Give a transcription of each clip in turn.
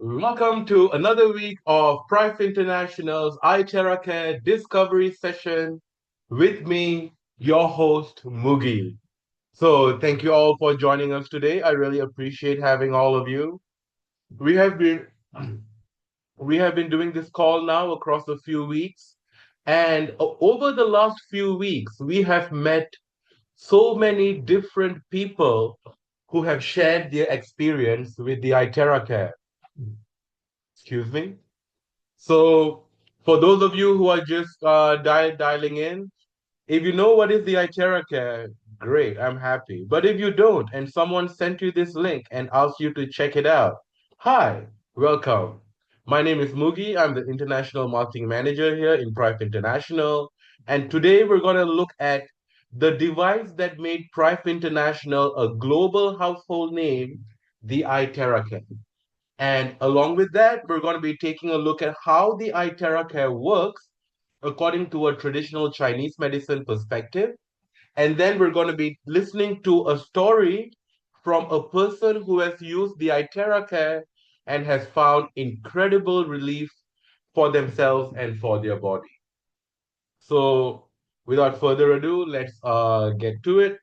Welcome to another week of Price International's iTeraCare Discovery Session with me, your host, Mugi. So, thank you all for joining us today. I really appreciate having all of you. We have been we have been doing this call now across a few weeks, and over the last few weeks, we have met so many different people who have shared their experience with the iTeraCare. Excuse me. So, for those of you who are just dialing in, if you know what is the iTeraCare, great, I'm happy. But if you don't, and someone sent you this link and asked you to check it out, hi, welcome. My name is Mugi. I'm the International Marketing Manager here in Prive International. And today we're going to look at the device that made Prive International a global household name, the iTeraCare. And along with that, we're going to be taking a look at how the iTeraCare works according to a traditional Chinese medicine perspective. And then we're going to be listening to a story from a person who has used the iTeraCare and has found incredible relief for themselves and for their body. So, without further ado, let's get to it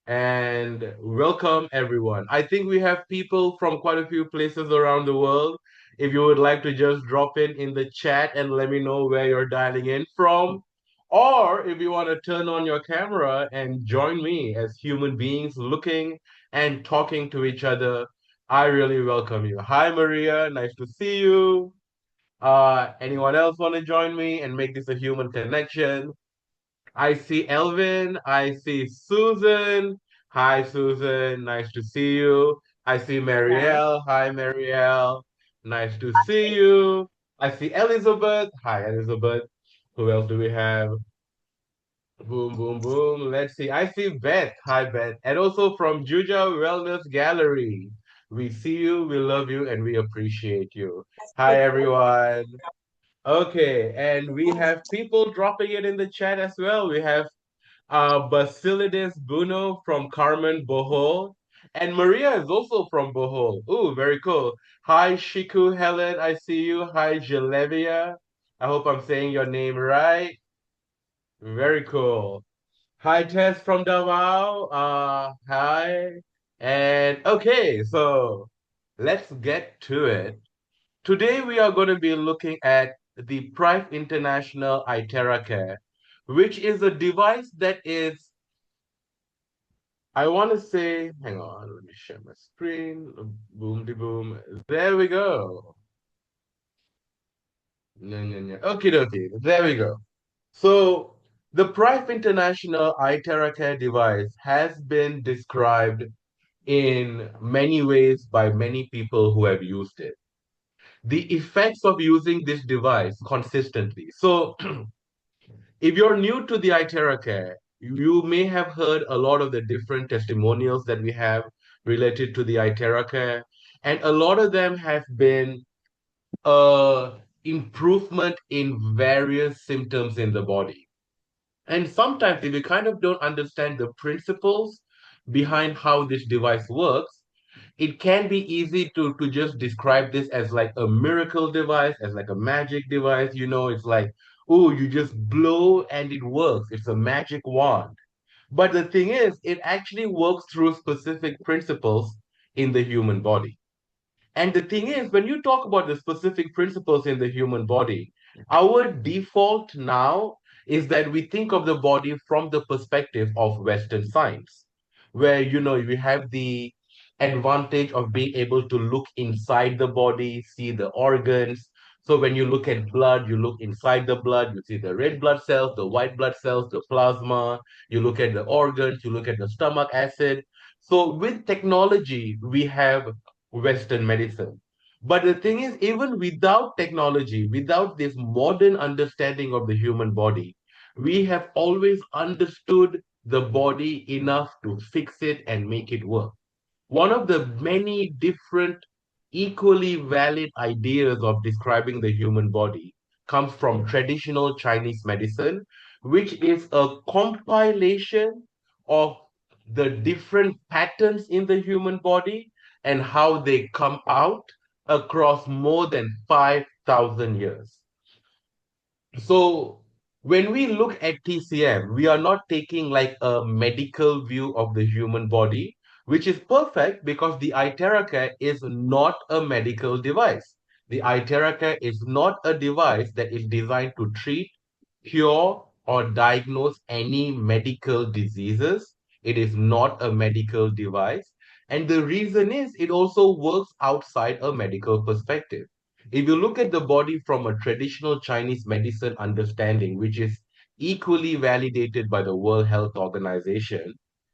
and welcome everyone. I think we have people from quite a few places around the world. If you would like to just drop in the chat and let me know where you're dialing in from, or if you want to turn on your camera and join me as human beings looking and talking to each other, I really welcome you. Hi, Maria. Nice to see you. Anyone else want to join me and make this a human connection? I see Elvin. I see Susan. Hi, Susan. Nice to see you. I see Hi. Marielle. Hi, Marielle. Nice to see you. I see Elizabeth. Hi, Elizabeth. Who else do we have? Boom, boom, boom. Let's see. I see Beth. Hi, Beth. And also from Juja Wellness Gallery. We see you, we love you, and we appreciate you. Hi, everyone. Okay, and we have people dropping it in the chat as well. We have Basilides Bruno from Carmen Bohol. And Maria is also from Bohol. Ooh, very cool. Hi, Shiku Helen. I see you. Hi, Gelevia. I hope I'm saying your name right. Very cool. Hi, Tess from Davao. Hi. And okay, so let's get to it. Today we are going to be looking at the Prive International iTeraCare, which is a device that is I want to say, hang on, let me share my screen. Boom, de boom. There we go. Okay, okay. There we go. So, the Prive International iTeraCare device has been described in many ways by many people who have used it. The effects of using this device consistently. So, if you're new to the iTeraCare, you may have heard a lot of the different testimonials that we have related to the iTeraCare, and a lot of them have been improvement in various symptoms in the body. And sometimes, if you kind of don't understand the principles behind how this device works, it can be easy to just describe this as like a miracle device, as like a magic device. It's like, oh, you just blow and it works. It's a magic wand. But the thing is, it actually works through specific principles in the human body. And the thing is, when you talk about the specific principles in the human body, our default now is that we think of the body from the perspective of Western science, where, we have the advantage of being able to look inside the body, see the organs. So when you look at blood, you look inside the blood, you see the red blood cells, the white blood cells, the plasma, you look at the organs, you look at the stomach acid. So with technology, we have Western medicine. But the thing is, even without technology, without this modern understanding of the human body, we have always understood the body enough to fix it and make it work. One of the many different, equally valid ideas of describing the human body comes from traditional Chinese medicine, which is a compilation of the different patterns in the human body and how they come out across more than 5,000 years. So when we look at TCM, we are not taking like a medical view of the human body, which is perfect because the iTeraCare is not a medical device. The iTeraCare is not a device that is designed to treat, cure, or diagnose any medical diseases. It is not a medical device. And the reason is it also works outside a medical perspective. If you look at the body from a traditional Chinese medicine understanding, which is equally validated by the World Health Organization,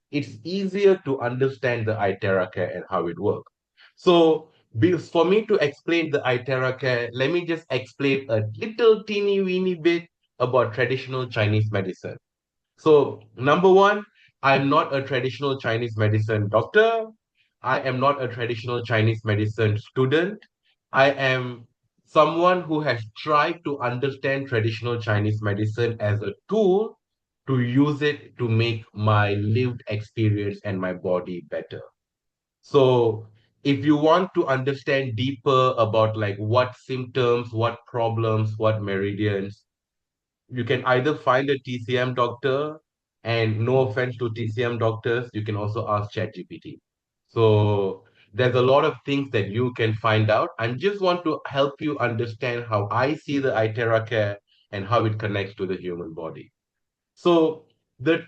it's easier to understand the iTeraCare and how it works. So, for me to explain the iTeraCare, let me just explain a little teeny weeny bit about traditional Chinese medicine. So, number one, I'm not a traditional Chinese medicine doctor. I am not a traditional Chinese medicine student. I am someone who has tried to understand traditional Chinese medicine as a tool to use it to make my lived experience and my body better. So, if you want to understand deeper about like what symptoms, what problems, what meridians, you can either find a TCM doctor, and no offense to TCM doctors, you can also ask ChatGPT. So there's a lot of things that you can find out. I just want to help you understand how I see the iTeraCare and how it connects to the human body. So the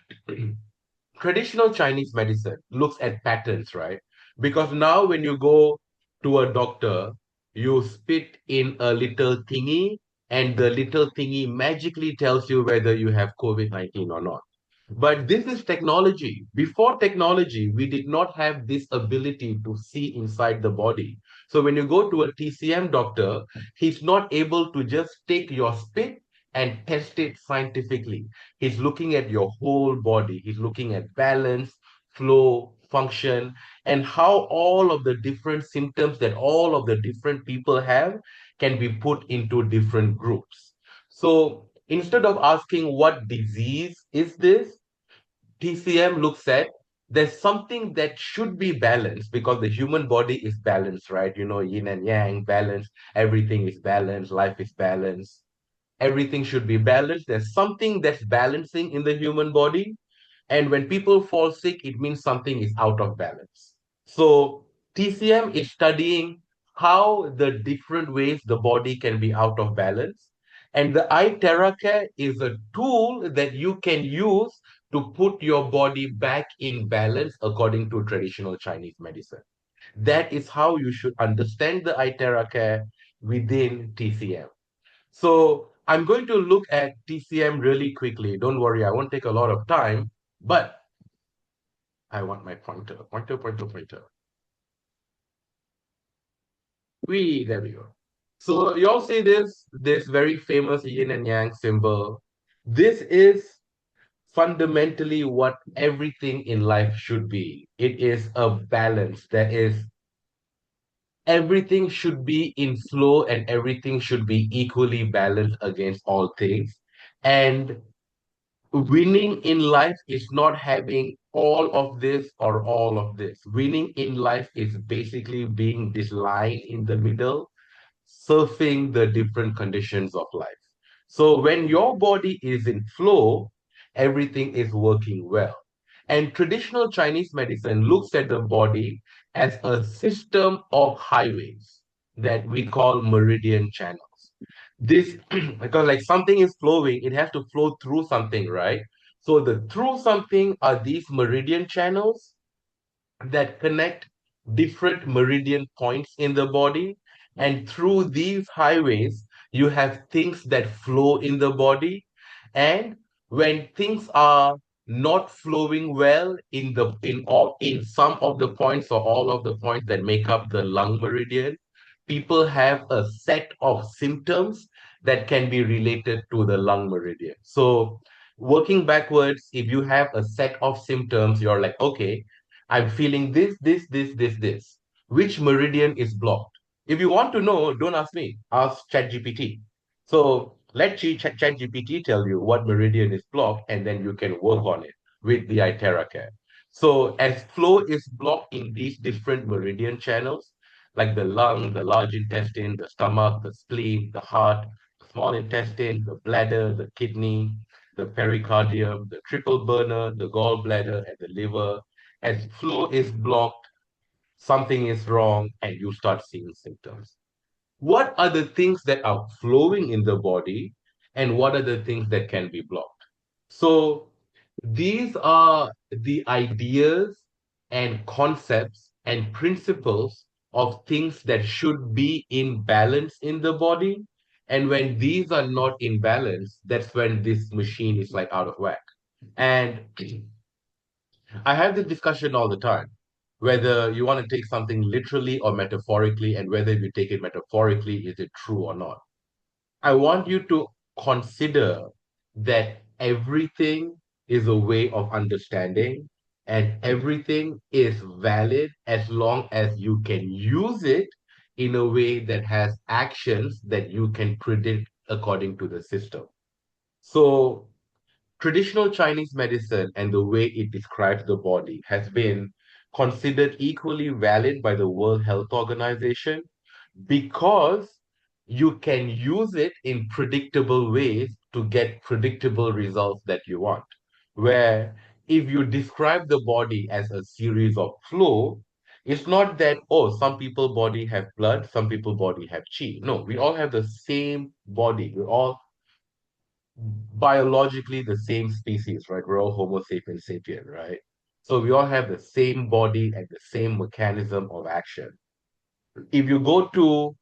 traditional Chinese medicine looks at patterns, right? Because now when you go to a doctor, you spit in a little thingy, and the little thingy magically tells you whether you have COVID-19 or not. But this is technology. Before technology, we did not have this ability to see inside the body. So when you go to a TCM doctor, he's not able to just take your spit and test it scientifically. He's looking at your whole body. He's looking at balance, flow, function, and how all of the different symptoms that all of the different people have can be put into different groups. So instead of asking what disease is this, TCM looks at there's something that should be balanced because the human body is balanced, right? You know, yin and yang, balance, everything is balanced, life is balanced, everything should be balanced. There's something that's balancing in the human body. And when people fall sick, it means something is out of balance. So TCM is studying how the different ways the body can be out of balance. And the iTeraCare is a tool that you can use to put your body back in balance according to traditional Chinese medicine. That is how you should understand the iTeraCare within TCM. So I'm going to look at TCM really quickly. Don't worry, I won't take a lot of time, but I want my pointer, pointer, pointer, pointer. There we go. So you all see this very famous yin and yang symbol. This is fundamentally what everything in life should be. It is a balance. That is, everything should be in flow and everything should be equally balanced against all things. And winning in life is not having all of this or all of this. Winning in life is basically being this line in the middle, surfing the different conditions of life. So when your body is in flow, everything is working well. And traditional Chinese medicine looks at the body as a system of highways that we call meridian channels. This, because like something is flowing, it has to flow through something, right? So the through something are these meridian channels that connect different meridian points in the body. And through these highways, you have things that flow in the body. And when things are not flowing well in some of the points or all of the points that make up the lung meridian, people have a set of symptoms that can be related to the lung meridian. So working backwards, if you have a set of symptoms, you're like, okay, I'm feeling this. Which meridian is blocked? If you want to know, don't ask me, ask ChatGPT. So let ChatGPT tell you what meridian is blocked, and then you can work on it with the iTeraCare. So as flow is blocked in these different meridian channels, like the lung, the large intestine, the stomach, the spleen, the heart, the small intestine, the bladder, the kidney, the pericardium, the triple burner, the gallbladder, and the liver, as flow is blocked, something is wrong, and you start seeing symptoms. What are the things that are flowing in the body, and what are the things that can be blocked? So these are the ideas and concepts and principles of things that should be in balance in the body. And when these are not in balance, that's when this machine is like out of whack. And I have this discussion all the time, whether you want to take something literally or metaphorically, and whether you take it metaphorically, is it true or not? I want you to consider that everything is a way of understanding, and everything is valid as long as you can use it in a way that has actions that you can predict according to the system. So, traditional Chinese medicine and the way it describes the body has been considered equally valid by the World Health Organization because you can use it in predictable ways to get predictable results that you want. Where if you describe the body as a series of flow, it's not that, oh, some people body have blood, some people body have chi. No, we all have the same body. We're all biologically the same species, right? We're all Homo sapiens sapien, right? So we all have the same body and the same mechanism of action. If you go to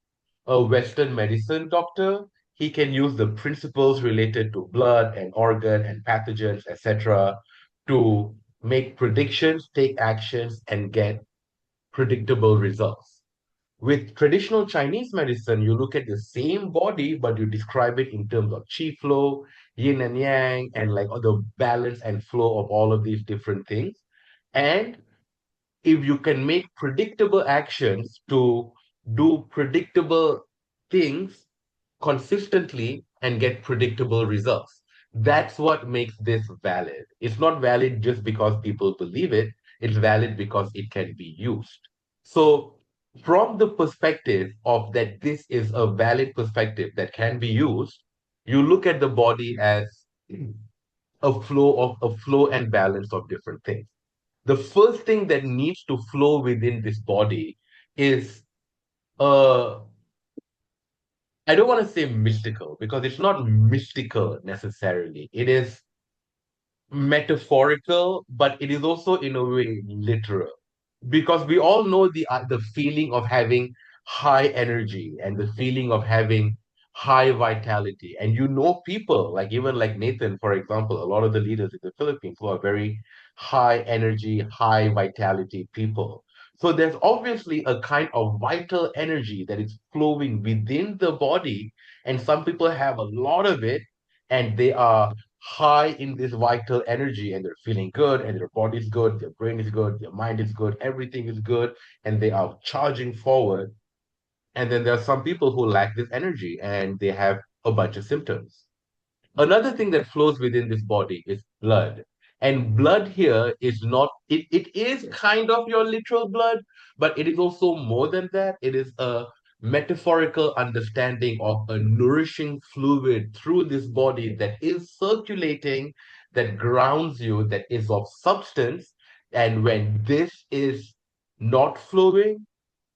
a Western medicine doctor, he can use the principles related to blood and organ and pathogens, etc., to make predictions, take actions, and get predictable results. With traditional Chinese medicine, you look at the same body, but you describe it in terms of qi flow, yin and yang, and like all the balance and flow of all of these different things. And if you can make predictable actions to do predictable things consistently and get predictable results. That's what makes this valid. It's not valid just because people believe it, it's valid because it can be used. So, from the perspective of that, this is a valid perspective that can be used, you look at the body as a flow and balance of different things. The first thing that needs to flow within this body is uh I don't want to say mystical because it's not mystical necessarily. It is metaphorical, but it is also in a way literal because we all know the feeling of having high energy and the feeling of having high vitality. And you know people like even like Nathan, for example, a lot of the leaders in the Philippines who are very high energy, high vitality people. So there's obviously a kind of vital energy that is flowing within the body, and some people have a lot of it, and they are high in this vital energy and they're feeling good and their body's good, their brain is good, their mind is good, everything is good, and they are charging forward. And then there are some people who lack this energy and they have a bunch of symptoms. Another thing that flows within this body is blood. And blood here is not, it is kind of your literal blood, but it is also more than that. It is a metaphorical understanding of a nourishing fluid through this body that is circulating, that grounds you, that is of substance. And when this is not flowing,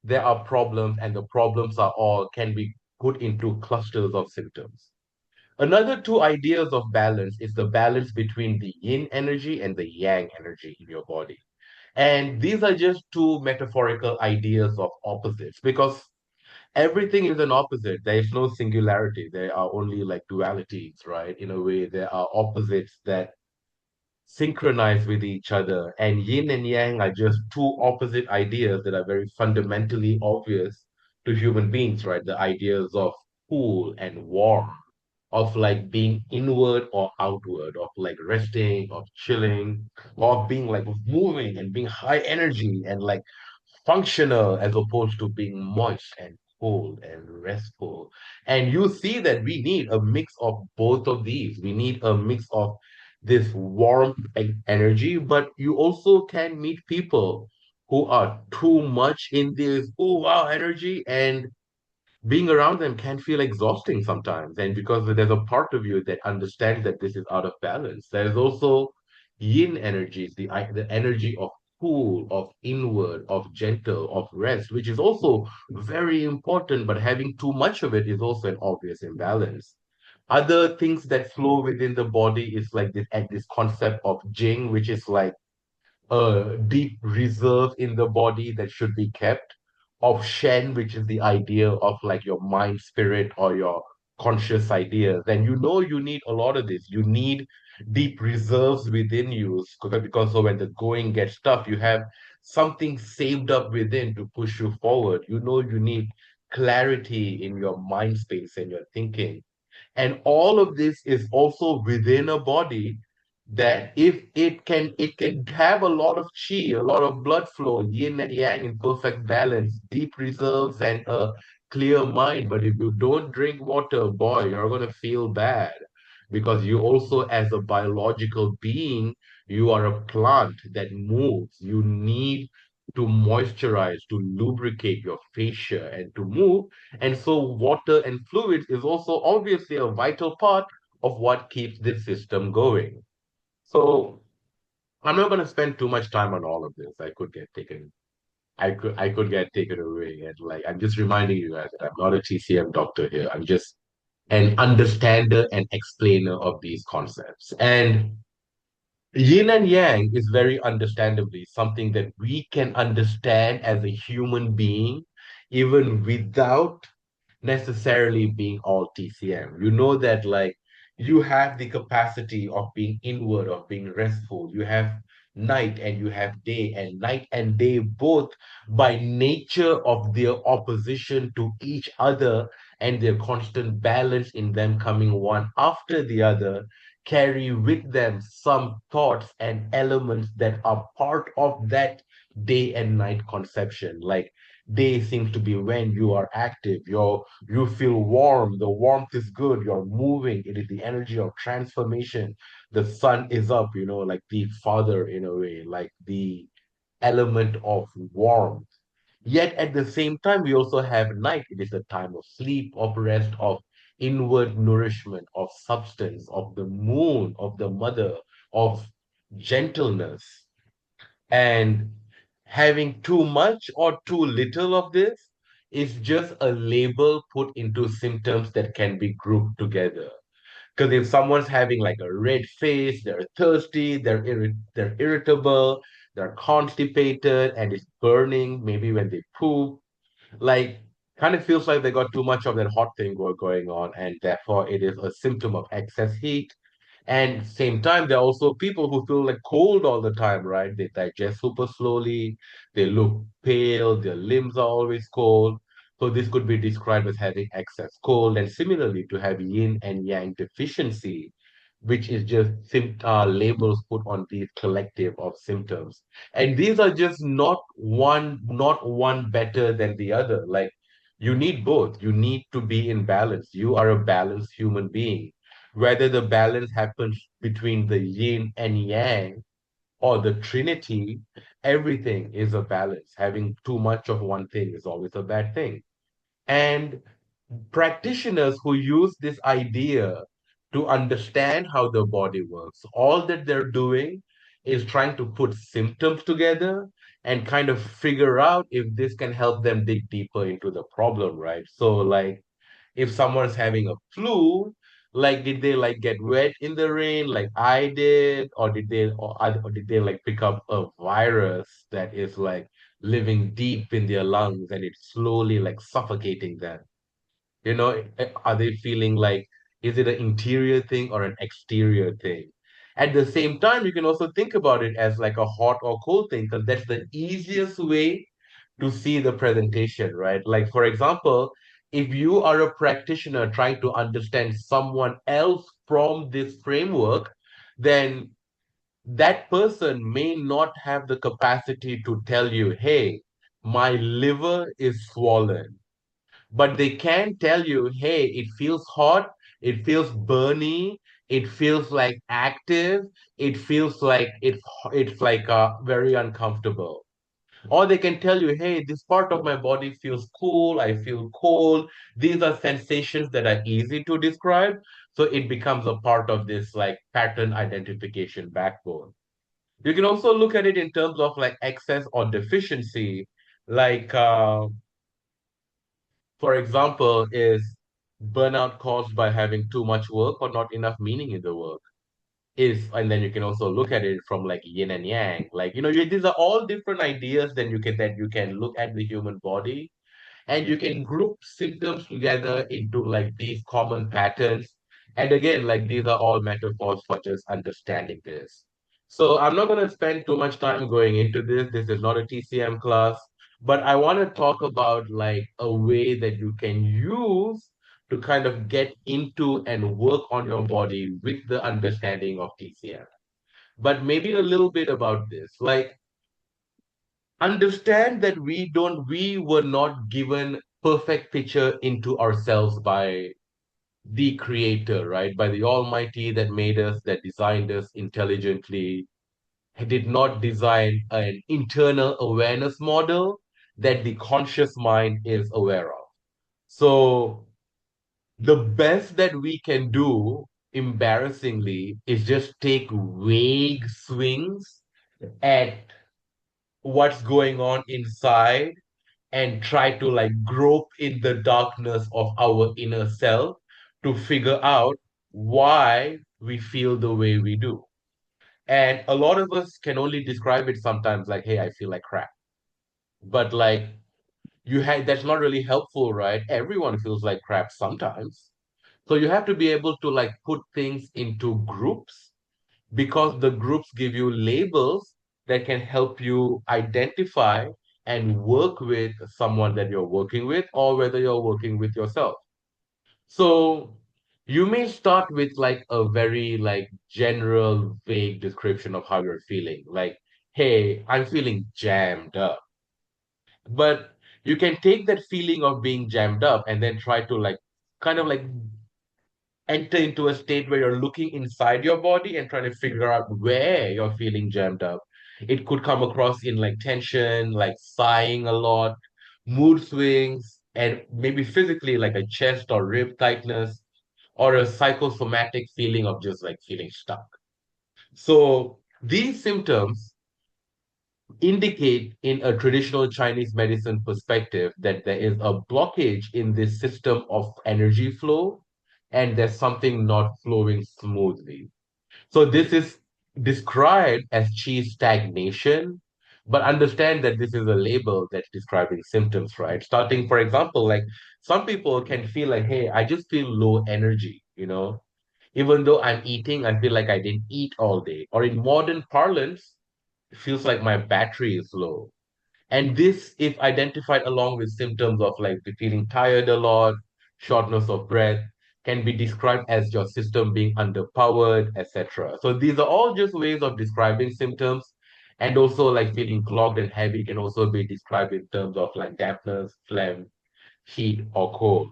there are problems, and the problems are all can be put into clusters of symptoms. Another two ideas of balance is the balance between the yin energy and the yang energy in your body. And these are just two metaphorical ideas of opposites because everything is an opposite. There is no singularity. There are only like dualities, right? In a way, there are opposites that synchronize with each other. And yin and yang are just two opposite ideas that are very fundamentally obvious to human beings, right? The ideas of cool and warm, of like being inward or outward, of like resting, of chilling, or of being like moving and being high energy and like functional as opposed to being moist and cold and restful. And you see that we need a mix of both of these. We need a mix of this warmth and energy, but you also can meet people who are too much in this, oh wow, energy, and being around them can feel exhausting sometimes. And because there's a part of you that understands that this is out of balance, there's also yin energies, the energy of cool, of inward, of gentle, of rest, which is also very important. But having too much of it is also an obvious imbalance. Other things that flow within the body is like this, at this concept of jing, which is like a deep reserve in the body that should be kept, of Shen, which is the idea of like your mind, spirit, or your conscious ideas. And you know you need a lot of this. You need deep reserves within you because so when the going gets tough, you have something saved up within to push you forward. You know you need clarity in your mind space and your thinking. And all of this is also within a body that if it can have a lot of chi, a lot of blood flow, yin and yang in perfect balance, deep reserves and a clear mind. But if you don't drink water, boy, you're gonna feel bad. Because you also, as a biological being, you are a plant that moves. You need to moisturize, to lubricate your fascia and to move. And so water and fluids is also obviously a vital part of what keeps this system going. So I'm not going to spend too much time on all of this. I could get taken away. And like I'm just reminding you guys that I'm not a TCM doctor here. I'm just an understander and explainer of these concepts. And yin and yang is very understandably something that we can understand as a human being, even without necessarily being all TCM. You know that like you have the capacity of being inward, of being restful. You have night and you have day, and night and day both by nature of their opposition to each other and their constant balance in them coming one after the other carry with them some thoughts and elements that are part of that day and night conception. Like day seems to be when you are active, you feel warm, the warmth is good, you're moving, it is the energy of transformation. The sun is up, like the father in a way, like the element of warmth. Yet at the same time, we also have night. It is a time of sleep, of rest, of inward nourishment, of substance, of the moon, of the mother, of gentleness. And having too much or too little of this is just a label put into symptoms that can be grouped together. Because if someone's having like a red face, they're thirsty, they're irritable, they're constipated, and it's burning, maybe when they poop, like kind of feels like they got too much of that hot thing going on, and therefore it is a symptom of excess heat. And same time, there are also people who feel like cold all the time, right? They digest super slowly, they look pale, their limbs are always cold. So this could be described as having excess cold, and similarly to have yin and yang deficiency, which is just labels put on these collective of symptoms. And these are just not one better than the other. Like you need both. You need to be in balance. You are a balanced human being. Whether the balance happens between the yin and yang or the trinity, everything is a balance. Having too much of one thing is always a bad thing. And practitioners who use this idea to understand how the body works, all that they're doing is trying to put symptoms together and kind of figure out if this can help them dig deeper into the problem, right? So, like, if someone's having a flu, like, did they like get wet in the rain like I did, or did they like pick up a virus that is like living deep in their lungs and it's slowly like suffocating them? Are they feeling like, is it an interior thing or an exterior thing? At the same time, you can also think about it as like a hot or cold thing, because that's the easiest way to see the presentation, right? Like, for example, if you are a practitioner trying to understand someone else from this framework, then that person may not have the capacity to tell you, hey, my liver is swollen, but they can tell you, hey, it feels hot, it feels burny, it feels like active, it feels like it's like very uncomfortable. Or they can tell you, hey, this part of my body feels cool, I feel cold. These are sensations that are easy to describe. So it becomes a part of this like pattern identification backbone. You can also look at it in terms of like excess or deficiency. Like, for example, is burnout caused by having too much work or not enough meaning in the work? And then you can also look at it from like yin and yang. Like, these are all different ideas that you can look at the human body, and you can group symptoms together into like these common patterns. And again, like these are all metaphors for just understanding this. So I'm not going to spend too much time going into this. This is not a TCM class, but I want to talk about like a way that you can use to kind of get into and work on your body with the understanding of TCM. But maybe a little bit about this. Like, understand that we were not given perfect picture into ourselves by the creator, right? By the almighty that made us, that designed us intelligently. He did not design an internal awareness model that the conscious mind is aware of. So the best that we can do, embarrassingly, is just take vague swings at what's going on inside and try to like grope in the darkness of our inner self to figure out why we feel the way we do. And a lot of us can only describe it sometimes like, hey, I feel like crap. But like that's not really helpful, right? Everyone feels like crap sometimes. So you have to be able to like put things into groups, because the groups give you labels that can help you identify and work with someone that you're working with, or whether you're working with yourself. So you may start with like a very like general vague description of how you're feeling, like, hey, I'm feeling jammed up. But you can take that feeling of being jammed up and then try to like kind of like enter into a state where you're looking inside your body and trying to figure out where you're feeling jammed up. It could come across in like tension, like sighing a lot, mood swings, and maybe physically like a chest or rib tightness, or a psychosomatic feeling of just like feeling stuck. So these symptoms indicate in a traditional Chinese medicine perspective that there is a blockage in this system of energy flow, and there's something not flowing smoothly. So this is described as chi stagnation, but understand that this is a label that's describing symptoms, right? Starting, for example, like some people can feel like, hey, I just feel low energy, even though I'm eating, I feel like I didn't eat all day. Or in modern parlance, it feels like my battery is low. And this, if identified along with symptoms of like feeling tired a lot, shortness of breath, can be described as your system being underpowered, etc. So these are all just ways of describing symptoms. And also like feeling clogged and heavy can also be described in terms of like dampness, phlegm, heat, or cold.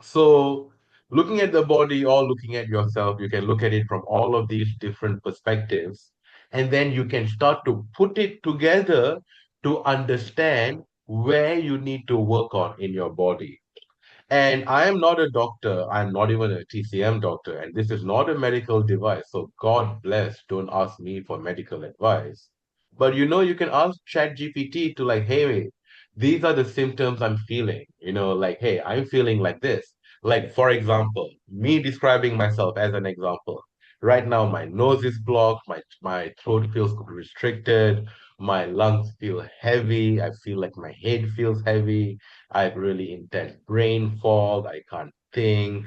So looking at the body or looking at yourself, you can look at it from all of these different perspectives. And then you can start to put it together to understand where you need to work on in your body. And I am not a doctor. I'm not even a TCM doctor. And this is not a medical device. So God bless, don't ask me for medical advice. But you can ask ChatGPT to like, hey, these are the symptoms I'm feeling. Like, hey, I'm feeling like this. Like, for example, me describing myself as an example. Right now, my nose is blocked, my throat feels restricted, my lungs feel heavy, I feel like my head feels heavy. I have really intense brain fog. I can't think.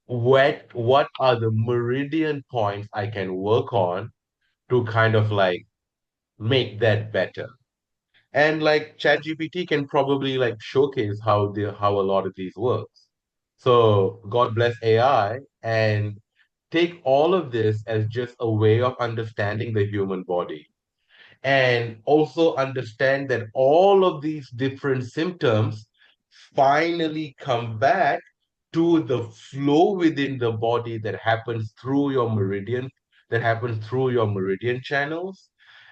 What are the meridian points I can work on to kind of like make that better? And like ChatGPT can probably like showcase how a lot of these works. So God bless AI and take all of this as just a way of understanding the human body, and also understand that all of these different symptoms finally come back to the flow within the body that happens through your meridian, that happens through your meridian channels.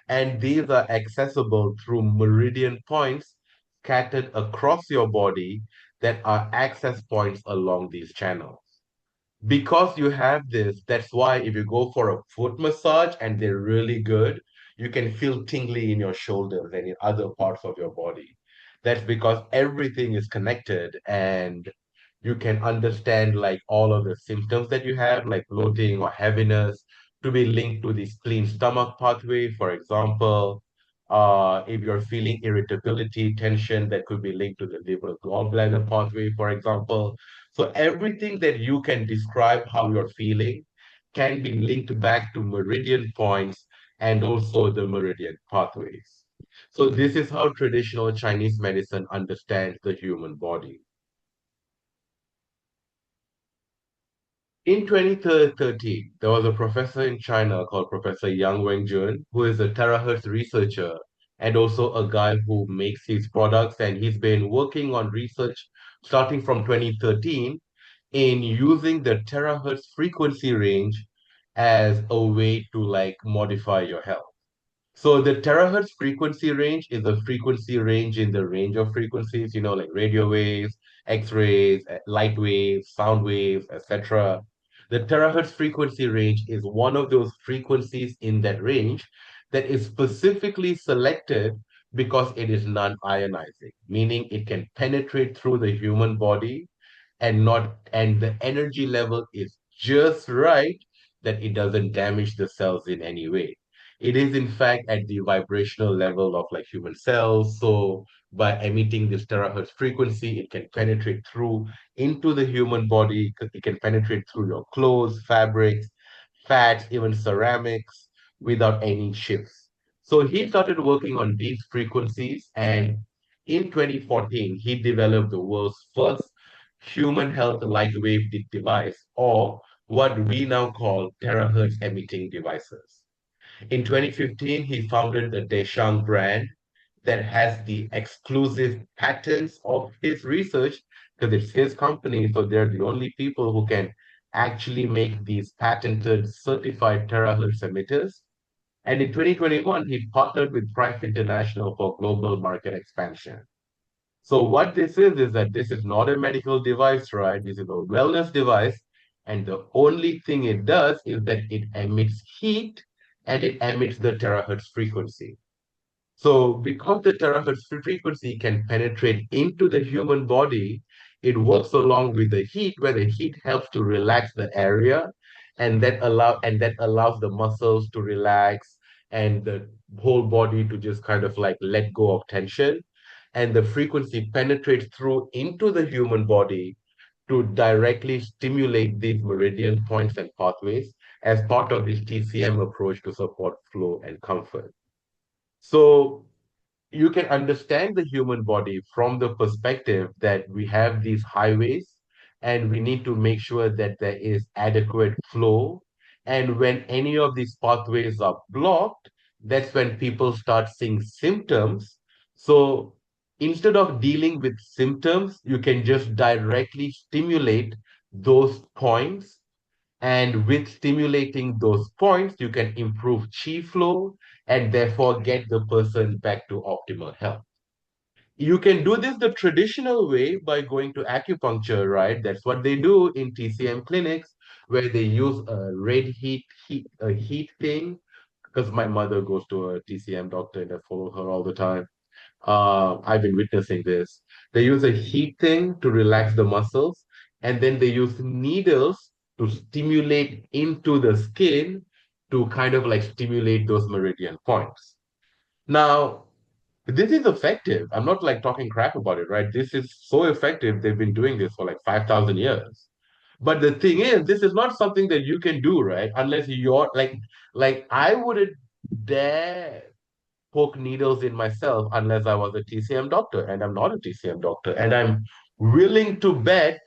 And these are accessible through meridian points scattered across your body that are access points along these channels. Because you have this, that's why if you go for a foot massage and they're really good, you can feel tingly in your shoulders and in other parts of your body. That's because everything is connected and you can understand like all of the symptoms that you have, like bloating or heaviness, to be linked to the spleen stomach pathway, for example. If you're feeling irritability, tension, that could be linked to the liver gallbladder pathway, for example. So everything that you can describe how you're feeling can be linked back to meridian points and also the meridian pathways. So this is how traditional Chinese medicine understands the human body. In 2013, there was a professor in China called Professor Yang Wengjun, who is a terahertz researcher and also a guy who makes his products. And he's been working on research starting from 2013 in using the terahertz frequency range as a way to like modify your health. So the terahertz frequency range is a frequency range in the range of frequencies, like radio waves, X-rays, light waves, sound waves, etc. The terahertz frequency range is one of those frequencies in that range that is specifically selected because it is non-ionizing, meaning it can penetrate through the human body and the energy level is just right that it doesn't damage the cells in any way. It is in fact at the vibrational level of like human cells. So by emitting this terahertz frequency, it can penetrate through into the human body. It can penetrate through your clothes, fabrics, fats, even ceramics without any shifts. So he started working on these frequencies, and in 2014, he developed the world's first human health light wave device, or what we now call terahertz emitting devices. In 2015, he founded the Deschamps brand that has the exclusive patents of his research because it's his company. So they're the only people who can actually make these patented certified terahertz emitters. And in 2021, he partnered with Price International for global market expansion. So what this is that this is not a medical device, right? This is a wellness device. And the only thing it does is that it emits heat and it emits the terahertz frequency. So because the terahertz frequency can penetrate into the human body, it works along with the heat, where the heat helps to relax the area, and that allows the muscles to relax and the whole body to just kind of like let go of tension. And the frequency penetrates through into the human body to directly stimulate these meridian points and pathways as part of this TCM approach to support flow and comfort. So you can understand the human body from the perspective that we have these highways and we need to make sure that there is adequate flow. And when any of these pathways are blocked, that's when people start seeing symptoms. So instead of dealing with symptoms, you can just directly stimulate those points, and with stimulating those points, you can improve chi flow and therefore get the person back to optimal health. You can do this the traditional way by going to acupuncture, right? That's what they do in TCM clinics, where they use a red a heat thing. Because my mother goes to a TCM doctor and I follow her all the time. I've been witnessing this. They use a heat thing to relax the muscles, and then they use needles to stimulate into the skin to kind of like stimulate those meridian points. Now, this is effective. I'm not like talking crap about it, right? This is so effective. They've been doing this for like 5,000 years. But the thing is, this is not something that you can do, right? Unless you're like I wouldn't dare poke needles in myself unless I was a TCM doctor, and I'm not a TCM doctor. And I'm willing to bet,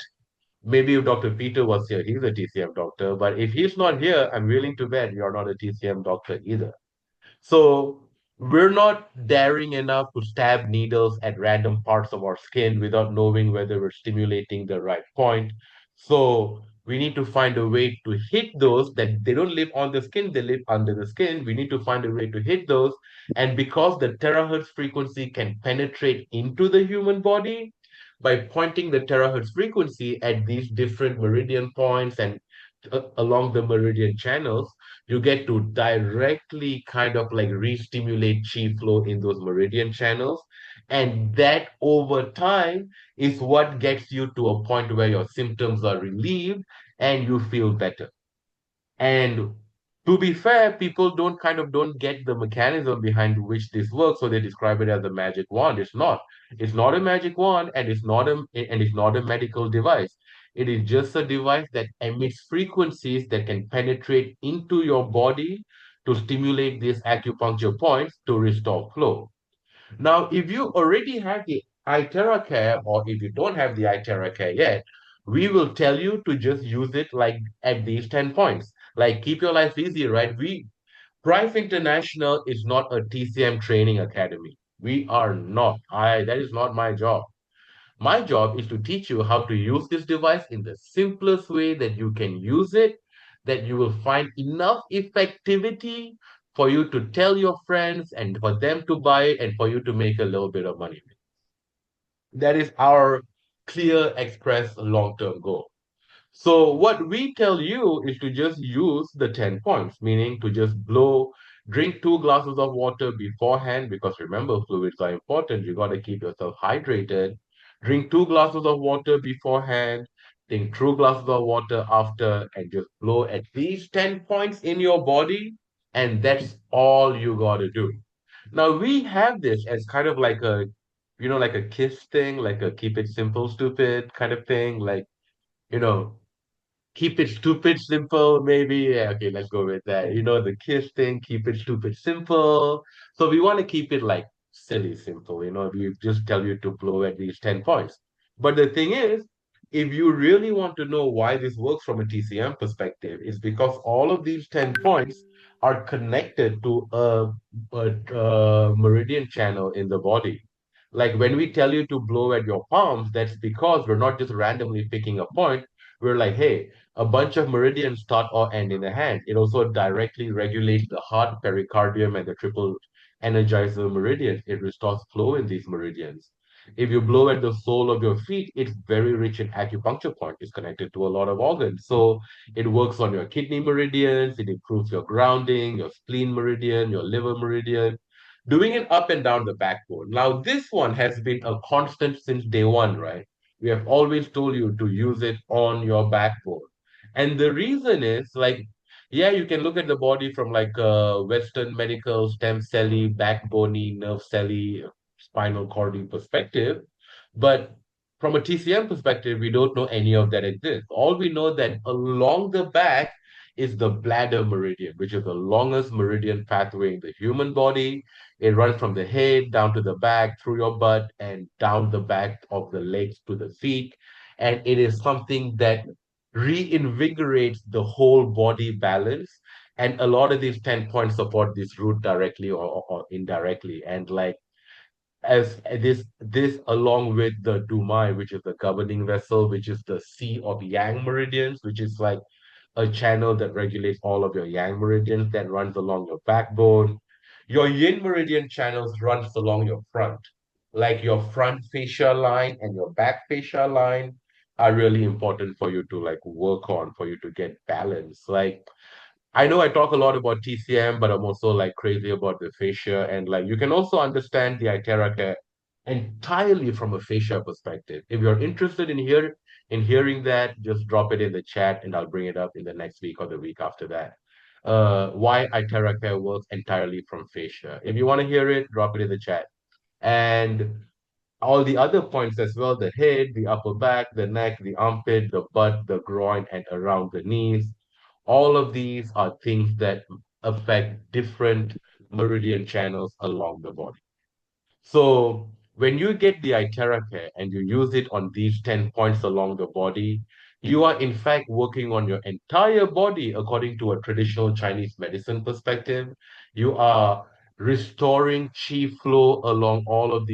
maybe if Dr. Peter was here, he's a TCM doctor, but if he's not here, I'm willing to bet you're not a TCM doctor either. So we're not daring enough to stab needles at random parts of our skin without knowing whether we're stimulating the right point. So we need to find a way to hit those that they don't live on the skin, they live under the skin. We need to find a way to hit those. And because the terahertz frequency can penetrate into the human body, by pointing the terahertz frequency at these different meridian points and along the meridian channels, you get to directly kind of like re-stimulate chi flow in those meridian channels. And that over time is what gets you to a point where your symptoms are relieved and you feel better. And to be fair, people don't get the mechanism behind which this works, so they describe it as a magic wand. It's not. It's not a magic wand, and it's not a medical device. It is just a device that emits frequencies that can penetrate into your body to stimulate these acupuncture points to restore flow. Now, if you already have the iTeraCare, or if you don't have the iTeraCare yet, we will tell you to just use it like at these 10 points. Like keep your life easy, right? Price International is not a TCM training academy. We are not. That is not my job. My job is to teach you how to use this device in the simplest way that you can use it, that you will find enough effectivity for you to tell your friends and for them to buy it and for you to make a little bit of money. That is our clear, express, long-term goal. So what we tell you is to just use the 10 points, meaning to just drink 2 glasses of water beforehand, because remember, fluids are important. You got to keep yourself hydrated. Drink 2 glasses of water beforehand, drink 2 glasses of water after, and just blow at least 10 points in your body. And that's all you got to do. Now we have this as kind of like like a kiss thing, like a keep it simple, stupid kind of thing. Like, you know, keep it stupid simple, maybe. Yeah, okay, let's go with that. The kiss thing, keep it stupid simple. So we want to keep it like silly simple. We just tell you to blow at least 10 points. But the thing is, if you really want to know why this works from a TCM perspective, it's because all of these 10 points are connected to a meridian channel in the body. Like when we tell you to blow at your palms, that's because we're not just randomly picking a point. We're like, hey, a bunch of meridians start or end in the hand. It also directly regulates the heart, pericardium, and the triple energizer meridians. It restores flow in these meridians. If you blow at the sole of your feet, it's very rich in acupuncture point. It's connected to a lot of organs. So it works on your kidney meridians, it improves your grounding, your spleen meridian, your liver meridian, doing it up and down the backbone. Now, this one has been a constant since day one, right? We have always told you to use it on your backbone. And the reason is like, yeah, you can look at the body from like a Western medical stem cell-y, backbone nerve cell-y, spinal cordy perspective. But from a TCM perspective, we don't know any of that exists. All we know that along the back is the bladder meridian, which is the longest meridian pathway in the human body. It runs from the head down to the back, through your butt, and down the back of the legs to the feet. And it is something that reinvigorates the whole body balance. And a lot of these 10 points support this route directly or indirectly. And like as this along with the Dumai, which is the governing vessel, which is the sea of yang meridians, which is like a channel that regulates all of your yang meridians that runs along your backbone. Your yin meridian channels runs along your front, like your front fascia line and your back fascia line are really important for you to like work on, for you to get balance. Like I know I talk a lot about TCM, but I'm also like crazy about the fascia. And like you can also understand the iTeraCare entirely from a fascia perspective. If you're interested in hearing that, just drop it in the chat and I'll bring it up in the next week or the week after that. Why iTeraCare works entirely from fascia. If you want to hear it, drop it in the chat. And all the other points as well, the head, the upper back, the neck, the armpit, the butt, the groin, and around the knees. All of these are things that affect different meridian channels along the body. So when you get the iTeraCare and you use it on these 10 points along the body, you are in fact working on your entire body according to a traditional Chinese medicine perspective. You are restoring chi flow along all of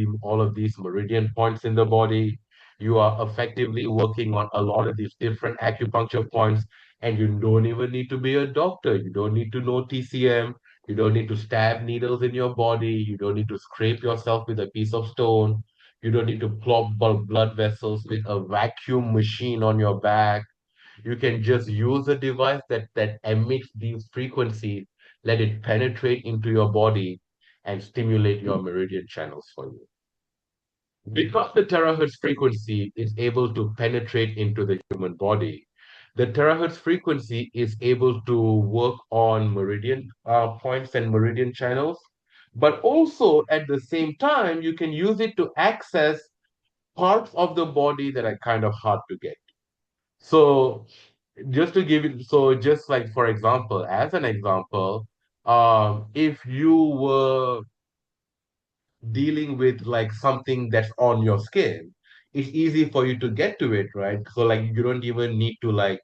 these meridian points in the body. You are effectively working on a lot of these different acupuncture points, and you don't even need to be a doctor. You don't need to know TCM. You don't need to stab needles in your body. You don't need to scrape yourself with a piece of stone. You don't need to plug blood vessels with a vacuum machine on your back. You can just use a device that emits these frequencies, let it penetrate into your body and stimulate your meridian channels for you. Because the terahertz frequency is able to penetrate into the human body, the terahertz frequency is able to work on meridian points and meridian channels, but also at the same time, you can use it to access parts of the body that are kind of hard to get. So just to give it, so just like for example, as an example, if you were dealing with like something that's on your skin, it's easy for you to get to it, right? So like you don't even need to like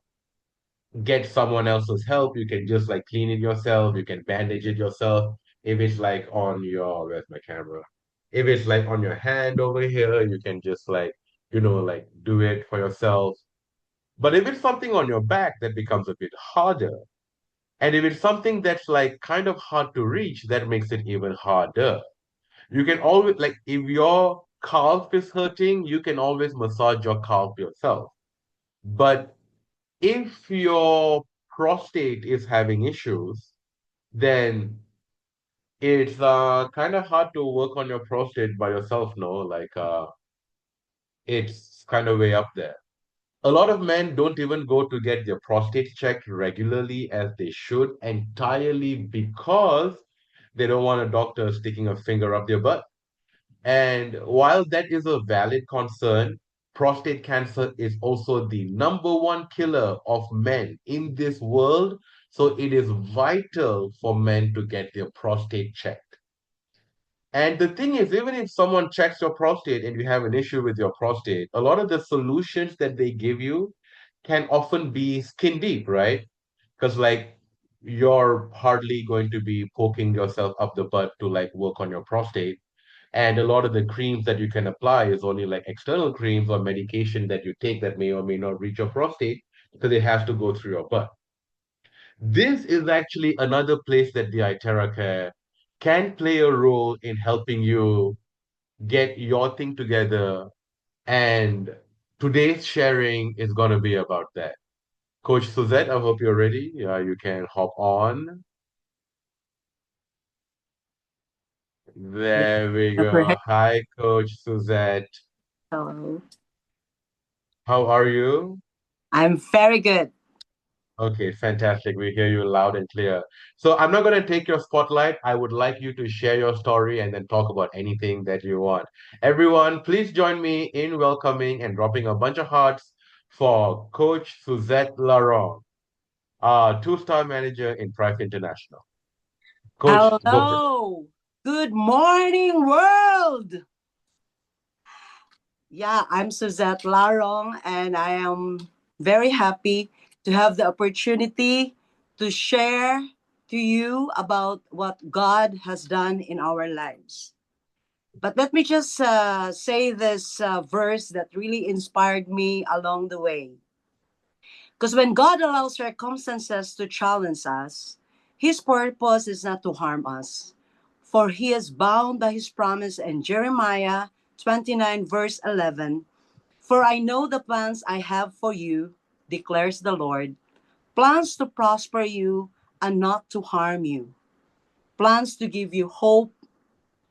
get someone else's help. You can just like clean it yourself. You can bandage it yourself. If it's like on your, where's my camera? If it's like on your hand over here, you can just like, like do it for yourself. But if it's something on your back, that becomes a bit harder. And if it's something that's like kind of hard to reach, that makes it even harder. You can always, like, if your calf is hurting, you can always massage your calf yourself. But if your prostate is having issues, then it's kind of hard to work on your prostate by yourself, no? Like, it's kind of way up there. A lot of men don't even go to get their prostate checked regularly as they should, entirely because they don't want a doctor sticking a finger up their butt. And while that is a valid concern, prostate cancer is also the number one killer of men in this world. So it is vital for men to get their prostate checked. And the thing is, even if someone checks your prostate and you have an issue with your prostate, a lot of the solutions that they give you can often be skin deep, right? Because like you're hardly going to be poking yourself up the butt to like work on your prostate. And a lot of the creams that you can apply is only like external creams or medication that you take that may or may not reach your prostate because it has to go through your butt. This is actually another place that the iTeraCare can play a role in helping you get your thing together. And today's sharing is going to be about that. Coach Suzette, I hope you're ready. You can hop on. Yeah, There we go. correct. Hi, Coach Suzette. Hello. How are you? I'm very good. Okay, fantastic. We hear you loud and clear. So I'm not going to take your spotlight. I would like you to share your story and then talk about anything that you want. Everyone, please join me in welcoming and dropping a bunch of hearts for Coach Suzette Larong, two-star manager in Price International. Coach, go for it. Hello. Good morning, world. Yeah, I'm Suzette Larong, and I am very happy to have the opportunity to share to you about what God has done in our lives. But let me just say this verse that really inspired me along the way. Because when God allows circumstances to challenge us, His purpose is not to harm us. For He is bound by His promise in Jeremiah 29, verse 11. For I know the plans I have for you, declares the Lord, plans to prosper you and not to harm you, plans to give you hope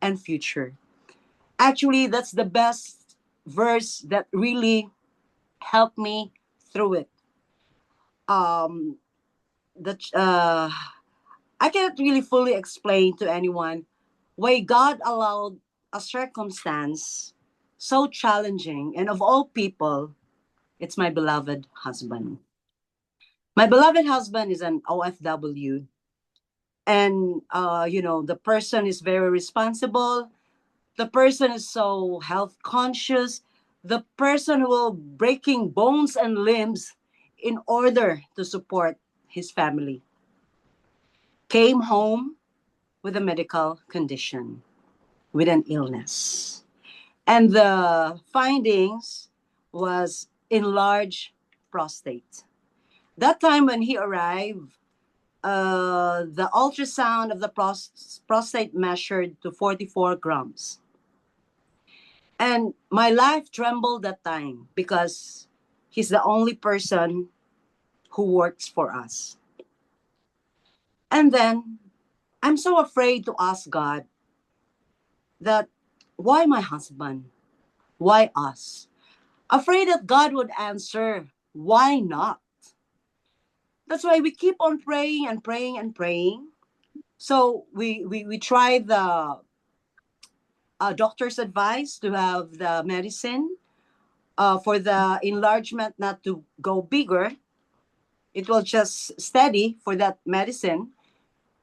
and future. Actually, that's the best verse that really helped me through it. Um, that I cannot really fully explain to anyone why God allowed a circumstance so challenging, and of all people, it's my beloved husband. My beloved husband is an OFW, and the person is very responsible. The person is so health conscious. The person who will breaking bones and limbs in order to support his family came home with a medical condition, with an illness. And the findings was enlarged prostate. That time when he arrived, the ultrasound of the prostate measured to 44 grams. And my life trembled that time because he's the only person who works for us. And then I'm so afraid to ask God that why my husband? Why us? Afraid that God would answer, why not? That's why we keep on praying and praying and praying. So we try the doctor's advice to have the medicine for the enlargement not to go bigger. It will just steady for that medicine.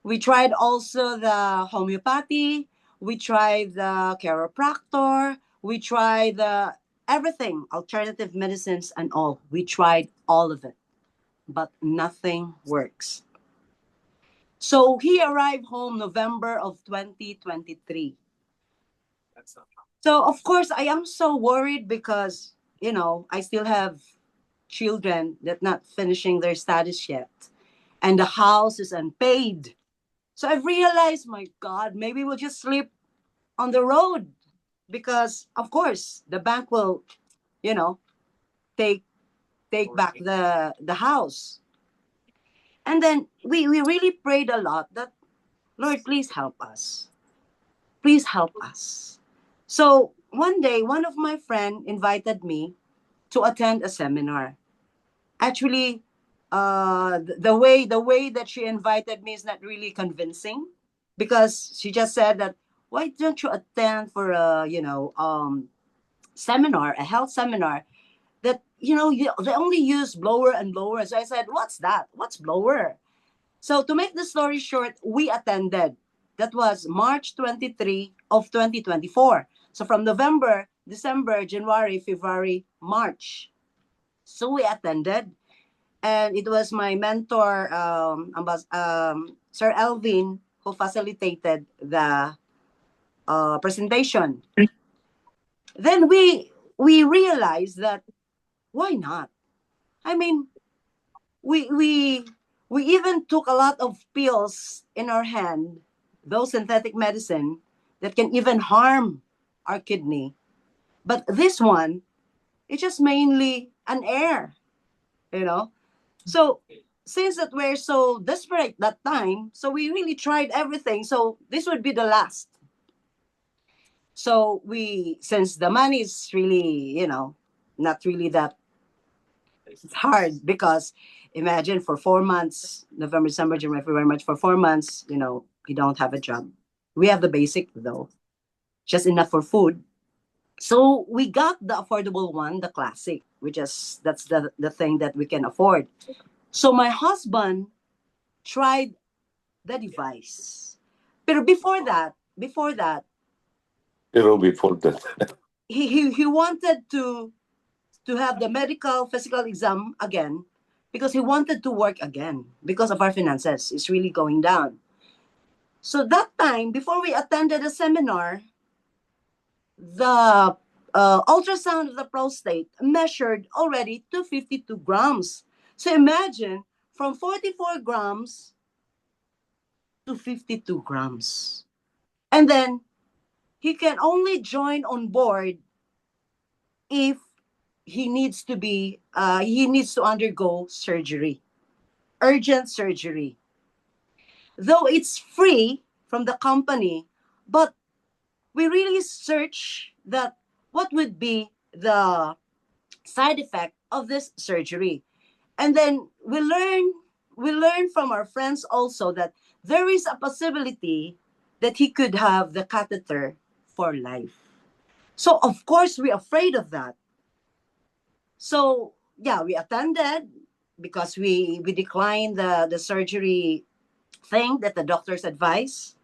We tried also the homeopathy. We tried the chiropractor. We tried the everything, alternative medicines and all. We tried all of it, but nothing works. So he arrived home November of 2023. So of course I am so worried because I still have children that not finishing their studies yet, and the house is unpaid. So I've realized, my God, maybe we'll just sleep on the road because, of course, the bank will, you know, take back the house. And then we really prayed a lot that, Lord, please help us. Please help us. So one day, one of my friend invited me to attend a seminar. Actually, the way that she invited me is not really convincing, because she just said that, why don't you attend for a seminar, a health seminar that they only use blower and blower. So I said, what's that? What's blower? So to make the story short, we attended. That was March 23 of 2024. So from November, December, January, February, March. So we attended, and it was my mentor, Sir Elvin, who facilitated the presentation. Then we realized that, why not? I mean, we we we even took a lot of pills in our hand, those synthetic medicine that can even harm our kidney. But this one, it's just mainly an air, you know. So since that we're so desperate that time, so we really tried everything. So this would be the last. So since the money is really, not really that hard, because imagine for 4 months, November, December, January, February, March, for 4 months, you don't have a job. We have the basic though, just enough for food. So we got the affordable one, the classic, which is that's the thing that we can afford. So my husband tried the device. But before that, Pero before that, he wanted to have the medical physical exam again, because he wanted to work again because of our finances. It's really going down. So that time, before we attended a seminar, the ultrasound of the prostate measured already to 52 grams. So imagine, from 44 grams to 52 grams. And then he can only join on board if he needs to undergo surgery, urgent surgery. Though it's free from the company, but we really search that what would be the side effect of this surgery. And then we learn from our friends also that there is a possibility that he could have the catheter for life. So of course we're afraid of that. So yeah, we attended because we declined the surgery thing that the doctors advised.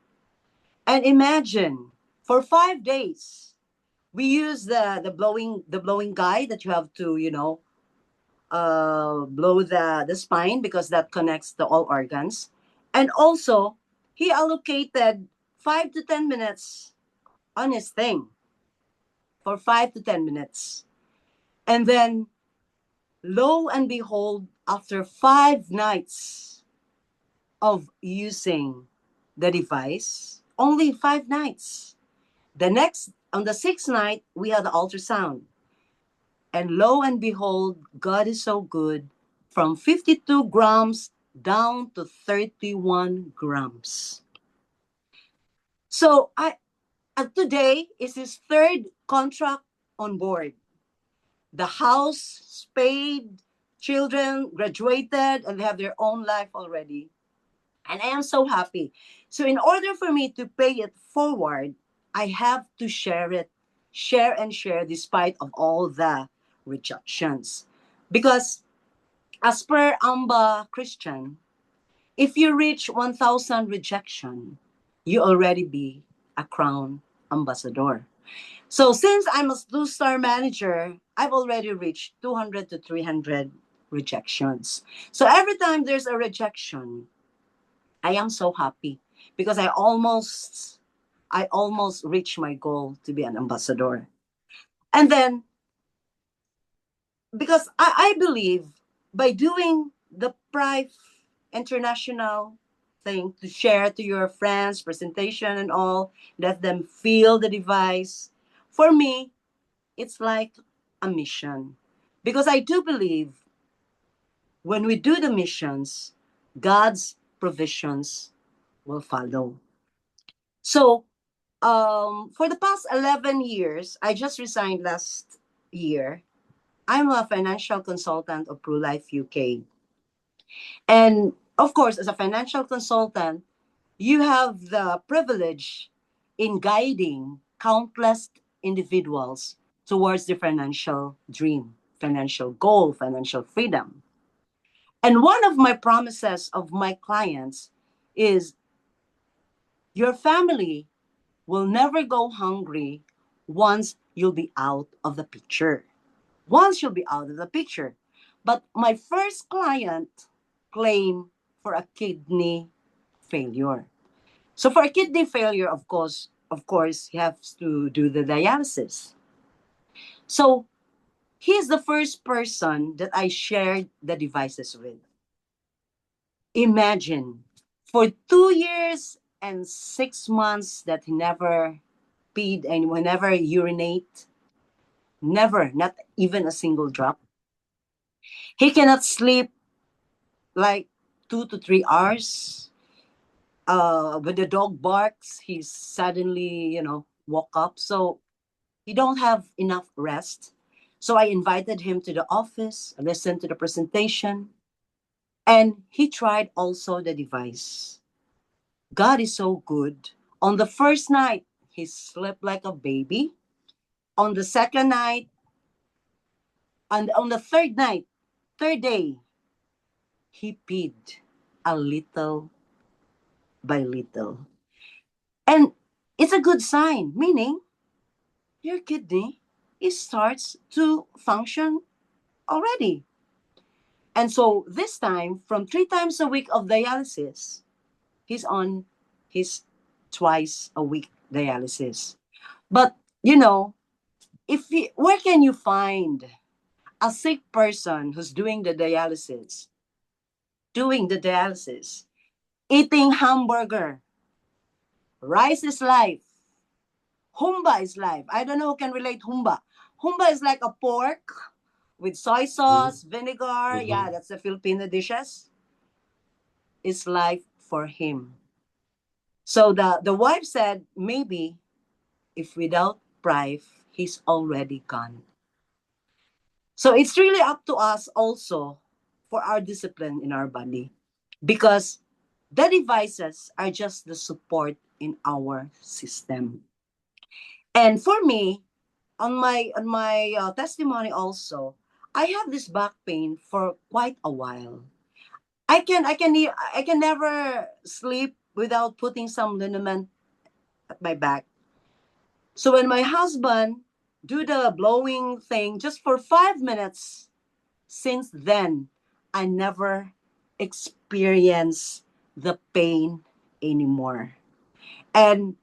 And imagine, for 5 days we use the blowing guy that you have to blow the spine, because that connects to all organs. And also he allocated 5 to 10 minutes on his thing, for 5 to 10 minutes. And then, lo and behold, after 5 nights of using the device, only 5 nights. On the sixth night, we had the ultrasound. And lo and behold, God is so good. From 52 grams down to 31 grams. So today is his third contract on board. The house spayed, children graduated, and they have their own life already. And I am so happy. So in order for me to pay it forward, I have to share and share despite of all the rejections. Because as per Amba Christian, if you reach 1,000 rejection, you already be a crown ambassador. So since I'm a two-star manager, I've already reached 200 to 300 rejections. So every time there's a rejection, I am so happy because I almost reached my goal to be an ambassador. And then because I believe by doing the Prive International thing to share to your friends, presentation and all, let them feel the device. For me, it's like a mission. Because I do believe when we do the missions, God's provisions will follow. So, for the past 11 years, I just resigned last year. I'm a financial consultant of ProLife UK. And of course, as a financial consultant, you have the privilege in guiding countless individuals towards the financial dream, financial goal, financial freedom. And one of my promises of my clients is your family will never go hungry once you'll be out of the picture. Once you'll be out of the picture. But my first client claimed for a kidney failure. So for a kidney failure, of course, he has to do the dialysis. So he's the first person that I shared the devices with. Imagine for 2 years and 6 months that he never peed and never urinate, never, not even a single drop. He cannot sleep like 2 to 3 hours. When the dog barks, he suddenly, woke up. So he don't have enough rest. So I invited him to the office, listened to the presentation, and he tried also the device. God is so good. On the first night, he slept like a baby. On the second night, and on the third day, he peed a little by little. And it's a good sign, meaning your kidney it starts to function already. And so this time, from 3 times a week of dialysis, he's on his twice a week dialysis. But where can you find a sick person who's doing the dialysis, eating hamburger, rice is life, humba is life. I don't know who can relate humba. Humba is like a pork with soy Mhm, sauce, vinegar. Yeah, mhm. that's the Filipino dishes. It's life for him. So the wife said maybe if without Prive, he's already gone. So it's really up to us also for our discipline in our body because the devices are just the support in our system. And for me, on my testimony also, I have this back pain for quite a while. I can never sleep without putting some liniment at my back. So when my husband do the blowing thing just for 5 minutes, since then I never experience the pain anymore. And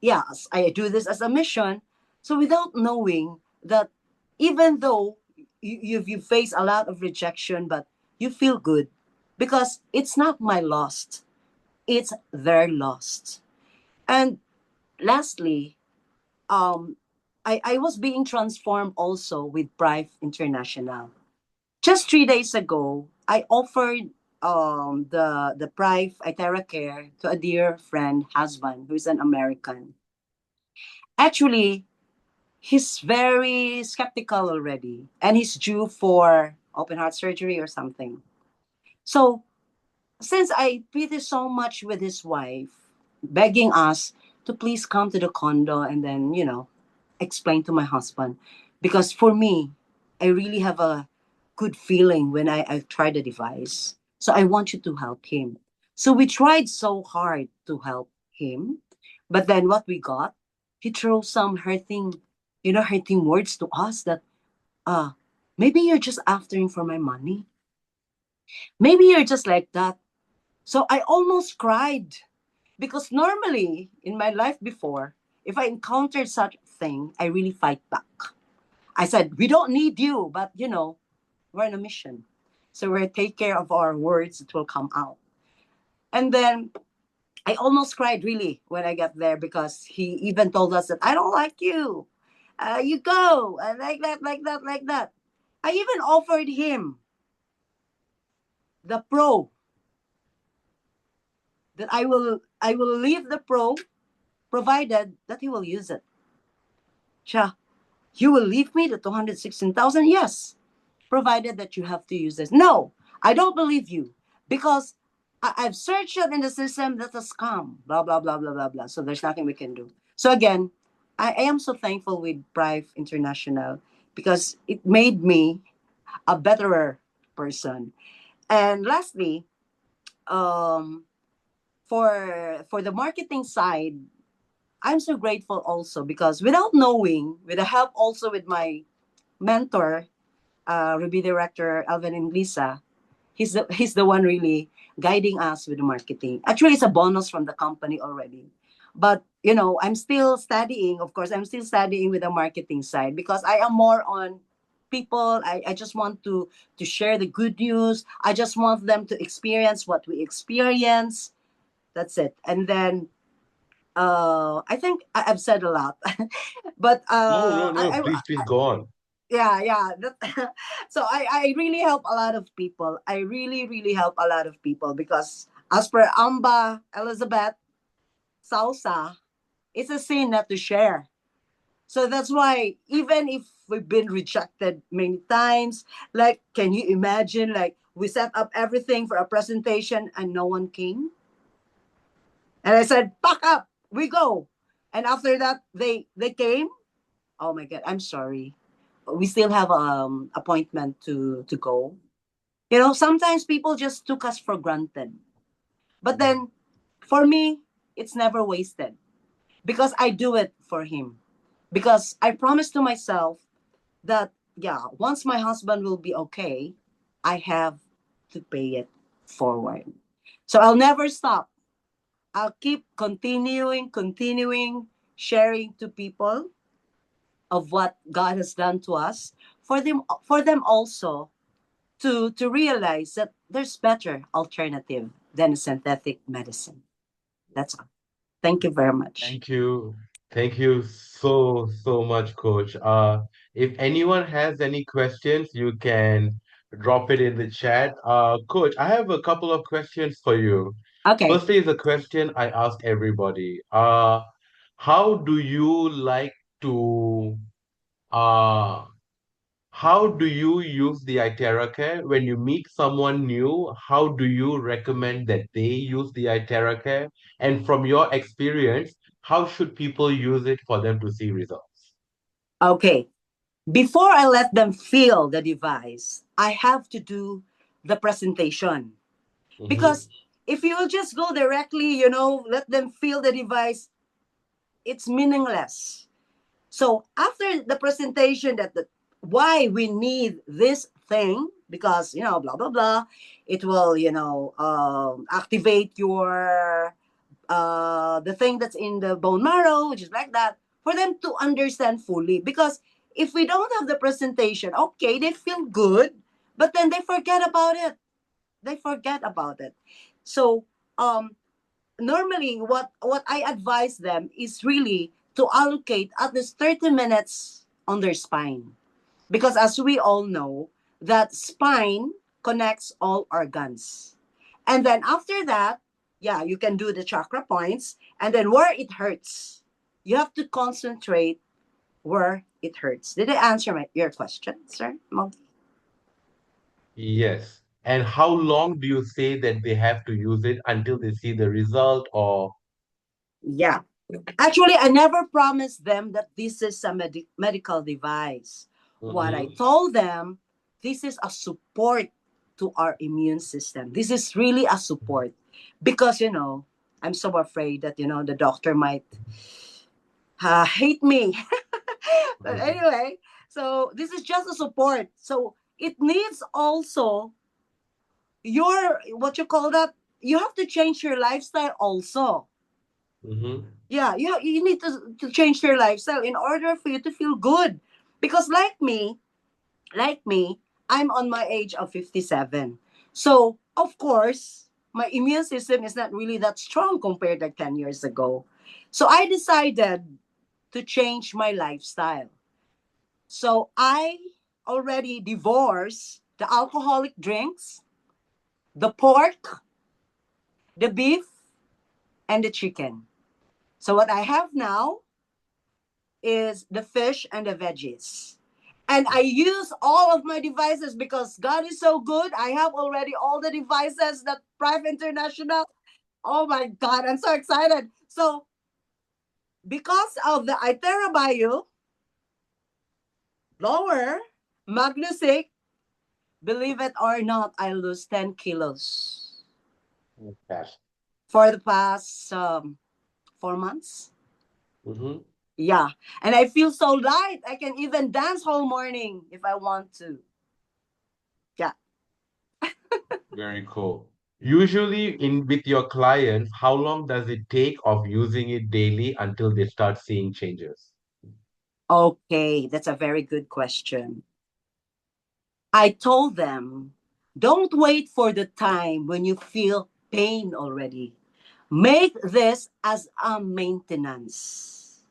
yes, I do this as a mission. So without knowing that even though you face a lot of rejection, but you feel good because it's not my loss, it's their loss. And lastly, I was being transformed also with Prive International. Just 3 days ago, I offered the Prive iTeraCare to a dear friend, husband, who is an American. Actually, he's very skeptical already, and he's due for open heart surgery or something. So, since I pity so much with his wife, begging us to please come to the condo and then, explain to my husband. Because for me, I really have a good feeling when I try the device. So I want you to help him. So we tried so hard to help him. But then what we got, he threw some hurting words to us that, uh, maybe you're just after for my money. Maybe you're just like that. So I almost cried because normally in my life before, if I encountered such thing, I really fight back. I said, we don't need you, but we're on a mission. So we'll take care of our words, it will come out. And then I almost cried really when I got there because he even told us that I don't like you. You go. Like that, like that, like that. I even offered him the pro that I will leave the pro provided that he will use it. Siya, you will leave me the 216,000? Yes, provided that you have to use this. No, I don't believe you because I've searched it in the system that's a scam, blah, blah, blah, blah, blah, blah. So there's nothing we can do. So again, I am so thankful with Prive International because it made me a betterer person. And lastly, um, for the marketing side, I'm so grateful also because without knowing, with the help also with my mentor, Ruby director Alvin and Lisa, he's the one really guiding us with the marketing. Actually, it's a bonus from the company already. But I'm still studying. Of course, I'm still studying with the marketing side because I am more on people. I just want to share the good news. I just want them to experience what we experience. That's it. And then I think I've said a lot, but No, no, no. Please, please go on. yeah. So I really help a lot of people. I really, really help a lot of people because as per Amba Elizabeth Salsa, it's a sin not to share. So that's why even if we've been rejected many times, like can you imagine like we set up everything for a presentation and no one came? And I said, pack up, we go. And after that they came. Oh my god, I'm sorry. We still have appointment to go. Sometimes people just took us for granted. But then for me, it's never wasted because I do it for him. Because I promised to myself that yeah, once my husband will be okay, I have to pay it forward. So I'll never stop. I'll keep continuing sharing to people of what God has done to us for them also to realize that there's better alternative than synthetic medicine. That's all. Thank you very much. Thank you. Thank you so, so much, Coach. If anyone has any questions, you can drop it in the chat. Coach, I have a couple of questions for you. Okay. Firstly, is a question I ask everybody. How do you like to uh how do you use the iTeraCare when you meet someone new? How do you recommend that they use the iTeraCare? And from your experience, how should people use it for them to see results? Okay. Before I let them feel the device, I have to do the presentation. Mm-hmm. Because if you will just go directly, let them feel the device, it's meaningless. So after the presentation that why we need this thing, because blah blah blah, it will activate your the thing that's in the bone marrow, which is like that, for them to understand fully. Because if we don't have the presentation, okay, they feel good, but then they forget about it. They forget about it. So normally what I advise them is really to allocate at least 30 minutes on their spine. Because as we all know, that spine connects all organs. And then after that, yeah, you can do the chakra points. And then where it hurts, you have to concentrate where it hurts. Did I answer your question, sir? Yes. And how long do you say that they have to use it until they see the result or Yeah. Actually, I never promised them that this is a medical device. What I Mhm. told them, this is a support to our immune system. This is really a support because, I'm so afraid that, the doctor might hate me. But Mhm. anyway, so this is just a support. So it needs also what you call that? You have to change your lifestyle also. Mhm. Yeah, you need to change your lifestyle in order for you to feel good. Because like me, I'm on my age of 57. So, of course, my immune system is not really that strong compared to 10 years ago. So, I decided to change my lifestyle. So, I already divorced the alcoholic drinks, the pork, the beef, and the chicken. So, what I have now is the fish and the veggies. And I use all of my devices because God is so good. I have already all the devices that Prime International. Oh my God, I'm so excited. So, because of the iTeraBio, lower, Magnusic, believe it or not, I lose 10 kilos Yes. for the past 4 months. Mhm. Yeah. And I feel so light. I can even dance whole morning if I want to. Yeah. Very cool. Usually in with your clients, how long does it take of using it daily until they start seeing changes? Okay, that's a very good question. I told them, don't wait for the time when you feel pain already. Make this as a maintenance.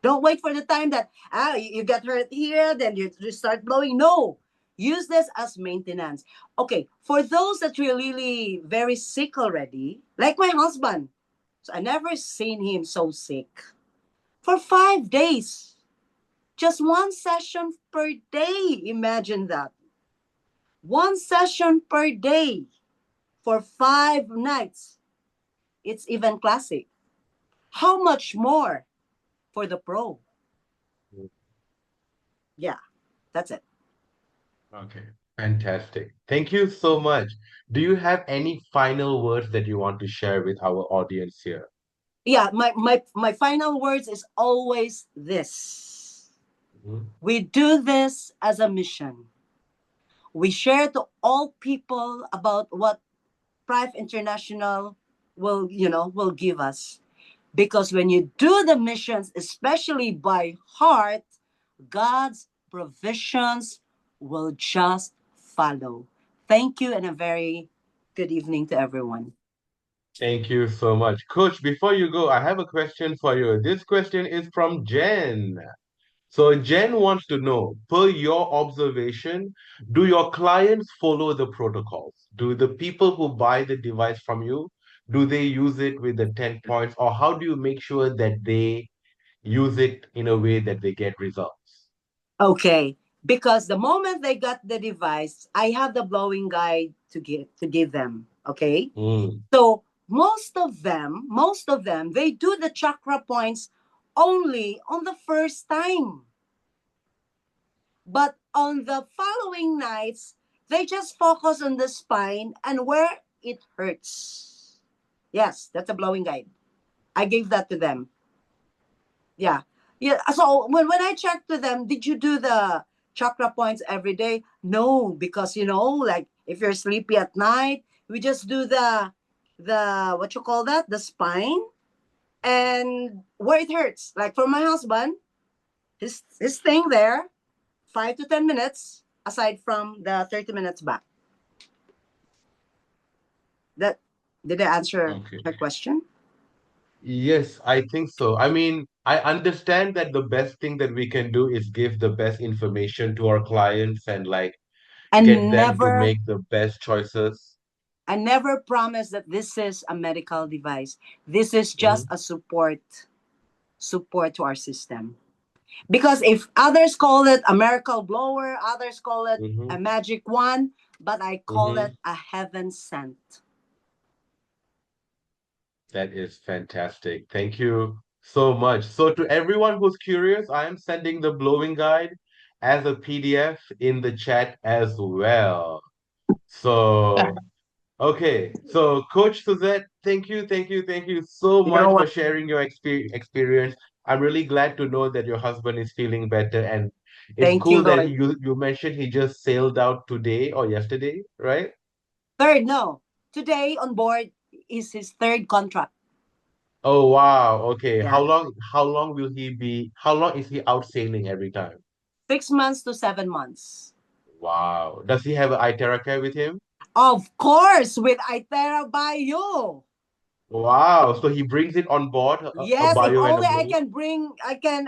Don't wait for the time that you get hurt here, then you start blowing. No, use this as maintenance. Okay, for those that are really very sick already, like my husband, so I never seen him so sick for 5 days. Just one session per day. Imagine that. One session per day for 5 nights. It's even classic. How much more for the pro? Yeah, that's it. Okay. Fantastic. Thank you so much. Do you have any final words that you want to share with our audience here? Yeah, my final words is always this. Mhm. We do this as a mission. We share to all people about what Prive International will give us. Because when you do the missions, especially by heart, God's provisions will just follow. Thank you, and a very good evening to everyone. Thank you so much. Coach, before you go, I have a question for you. This question is from Jen. So Jen wants to know, per your observation, do your clients follow the protocols? Do the people who buy the device from you, do they use it with the 10 points, or how do you make sure that they use it in a way that they get results? Okay, because the moment they got the device, I have the blowing guide to give them. Okay, Mm, so most of them, they do the chakra points only on the first time. But on the following nights, they just focus on the spine and where it hurts. Yes, that's a blowing guide. I gave that to them. Yeah. Yeah. So when I checked to them, did you do the chakra points every day? No, because like if you're sleepy at night, we just do the what you call that? The spine and where it hurts. Like for my husband, his thing there. 5 to 10 minutes, aside from the 30 minutes back. That did I answer Okay. my question? Yes, I think so. I mean, I understand that the best thing that we can do is give the best information to our clients and like get And them to never make the best choices. I never promise that this is a medical device. This is just Hmm. a support to our system. Because if others call it a miracle blower, others call it Hmm. a magic wand, but I call it Hmm. a heaven sent. That is fantastic. Thank you so much. So, to everyone who's curious, I am sending the blowing guide as a PDF in the chat as well. So, okay. So, Coach Suzette, thank you so You know much for what? sharing your experience. I'm really glad to know that your husband is feeling better, and it's Thank you, cool that Lord. you mentioned he just sailed out today or yesterday, right? Third, no. Today on board is his third contract. Oh wow. Okay. Yeah. How long will he be how long is he out sailing every time? 6 months to 7 months. Wow. Does he have an iTeraCare with him? Of course, with iTera Bio. Wow. So he brings it on board, a Yes, if bio and a only I blow. can bring, I can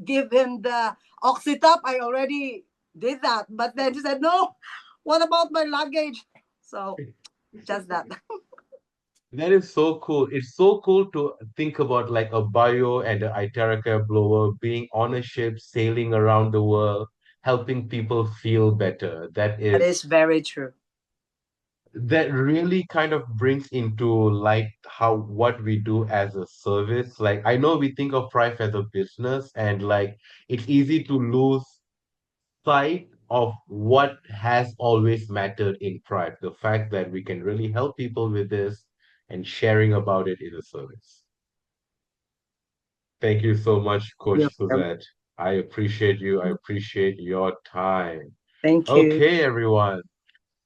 give him the oxytop. I already did that, but then she said no. What about my luggage? So just that. That is so cool. It's so cool to think about like a bio and an iTeraCare blower being on a ship, sailing around the world, helping people feel better. That is very true. That really kind of brings into light how what we do as a service. Like I know we think of Thrive as a business and like it's easy to lose sight of what has always mattered in Thrive, the fact that we can really help people with this and sharing about it is a service. Thank you so much, You're Coach welcome. Suzette. I appreciate you. I appreciate your time. Thank you. Okay, everyone.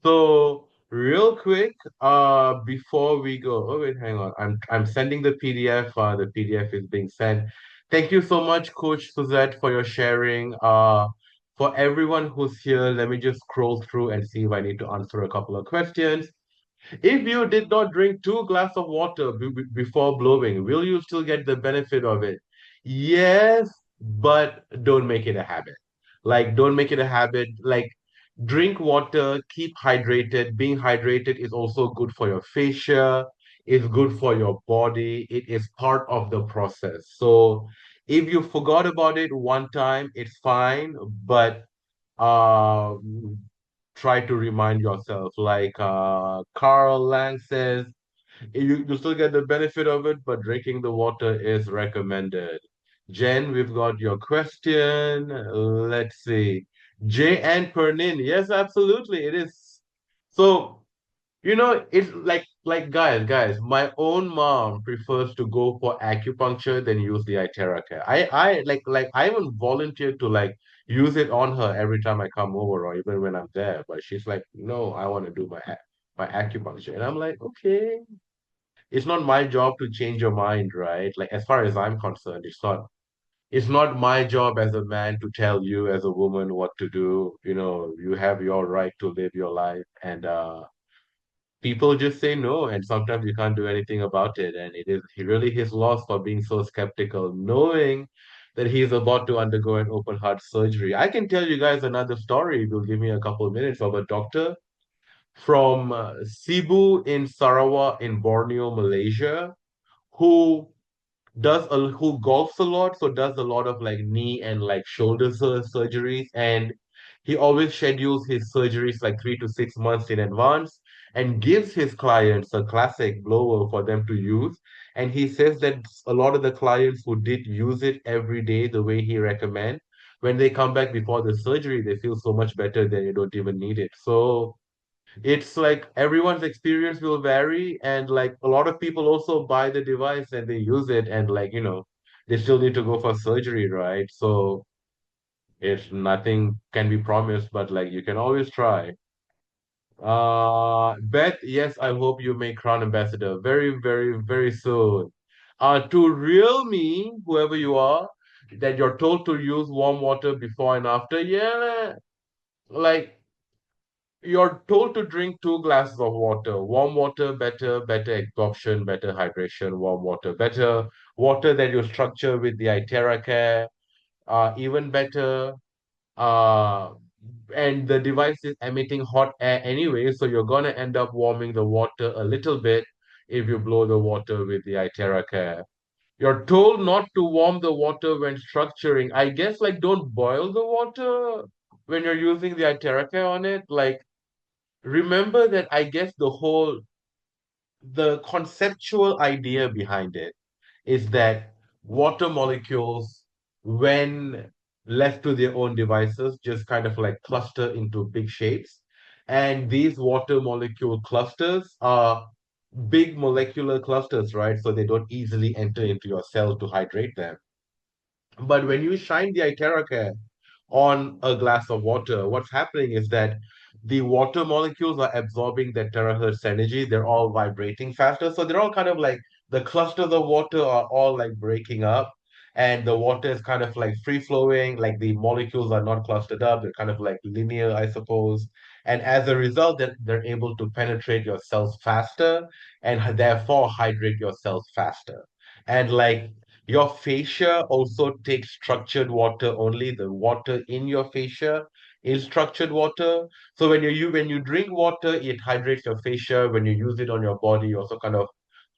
So real quick, before we go, oh wait, hang on. I'm sending the PDF. The PDF is being sent. Thank you so much, Coach Suzette, for your sharing. For everyone who's here, let me just scroll through and see if I need to answer a couple of questions. If you did not drink 2 glasses of water before blowing, will you still get the benefit of it? Yes, but don't make it a habit. Like, don't make it a habit. Like, drink water, keep hydrated. Being hydrated is also good for your fascia, it's good for your body. It is part of the process. So, if you forgot about it one time, it's fine, but uh, try to remind yourself. Like Carl Lang says, you still get the benefit of it, but drinking the water is recommended. Jen, we've got your question. Let's see. J and Pernin. Yes, absolutely. It is. So it's like guys, my own mom prefers to go for acupuncture than use the iTeraCare. I even volunteered to like use it on her every time I come over or even when I'm there. But she's like, no, I want to do my acupuncture. And I'm like, okay. It's not my job to change your mind, right? Like as far as I'm concerned, it's not my job as a man to tell you as a woman what to do. You have your right to live your life and people just say no, and sometimes you can't do anything about it. And it is really his loss for being so skeptical, knowing that he's about to undergo an open heart surgery. I can tell you guys another story. If you'll give me a couple of minutes of a doctor from Cebu in Sarawak in Borneo, Malaysia, who who golfs a lot, so does a lot of like knee and like shoulder surgeries, and he always schedules his surgeries like 3 to 6 months in advance and gives his clients a classic blower for them to use. And he says that a lot of the clients who did use it every day the way he recommend, when they come back before the surgery, they feel so much better that you don't even need it. So it's like everyone's experience will vary, and like a lot of people also buy the device and they use it, and like they still need to go for surgery, right? So it's nothing can be promised, but like you can always try. Beth, yes, I hope you make crown ambassador very, very, very soon. To real me, whoever you are, that you're told to use warm water before and after. Yeah, like you're told to drink 2 glasses of water. Warm water, better absorption, better hydration. Warm water, better water that you structure with the iTeraCare, even better. Uh, and the device is emitting hot air anyway, so you're gonna end up warming the water a little bit if you blow the water with the iTeraCare. You're told not to warm the water when structuring. I guess like don't boil the water when you're using the iTeraCare on it. Like remember that I guess the conceptual idea behind it is that water molecules, when left to their own devices, just kind of like cluster into big shapes. And these water molecule clusters are big molecular clusters, right? So they don't easily enter into your cell to hydrate them. But when you shine the iTeraCare on a glass of water, what's happening is that the water molecules are absorbing that terahertz energy. They're all vibrating faster. So they're all kind of like the clusters of water are all like breaking up, and the water is kind of like free flowing, like the molecules are not clustered up. They're kind of like linear, I suppose. And as a result, that they're able to penetrate your cells faster and therefore hydrate your cells faster. And like your fascia also takes structured water only. The water in your fascia is structured water. So when you drink water, it hydrates your fascia. When you use it on your body, you also kind of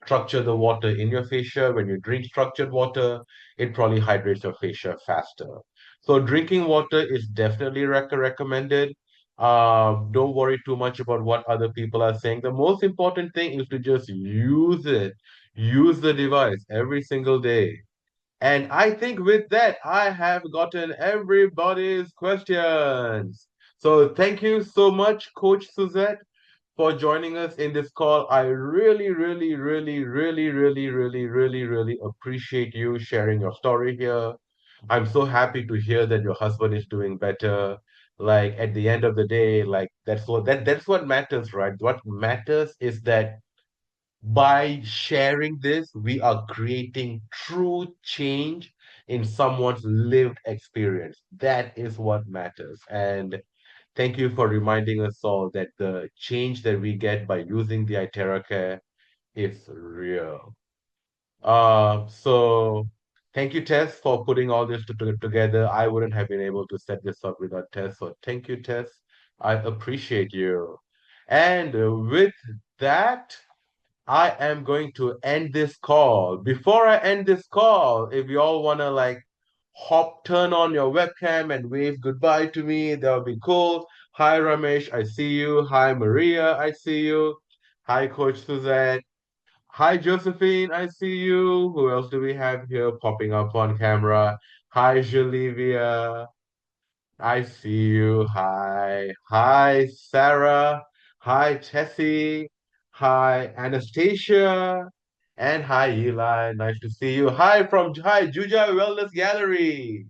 structure the water in your fascia. When you drink structured water, it probably hydrates your fascia faster. So drinking water is definitely recommended. Don't worry too much about what other people are saying. The most important thing is to just use it. Use the device every single day. And I think with that, I have gotten everybody's questions. So thank you so much, Coach Suzette, for joining us in this call. I really appreciate you sharing your story here. I'm so happy to hear that your husband is doing better. Like at the end of the day, like that's what matters, right? What matters is that by sharing this, we are creating true change in someone's lived experience. That is what matters. And thank you for reminding us all that the change that we get by using the iTeraCare is real. So thank you, Tess, for putting all this together. I wouldn't have been able to set this up without Tess. So thank you, Tess. I appreciate you. And with that, I am going to end this call. Before I end this call, if you all want to like turn on your webcam and wave goodbye to me, that would be cool. Hi, Ramesh, I see you. Hi, Maria, I see you. Hi, Coach Suzette. Hi, Josephine, I see you. Who else do we have here popping up on camera? Hi, Jalivia. I see you. Hi. Hi, Sarah. Hi, Tessie. Hi, Anastasia. And hi, Eli. Nice to see you. Hi, Juja Wellness Gallery.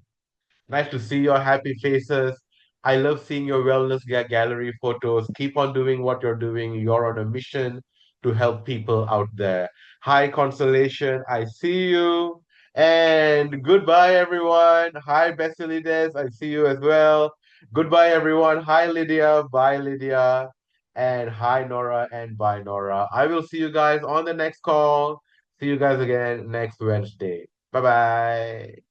Nice to see your happy faces. I love seeing your wellness gallery photos. Keep on doing what you're doing. You're on a mission to help people out there. Hi, Consolation. I see you. And goodbye, everyone. Hi, Basilides. I see you as well. Goodbye, everyone. Hi, Lydia. Bye, Lydia. And hi, Nora. And bye, Nora. I will see you guys on the next call. See you guys again next Wednesday. Bye bye.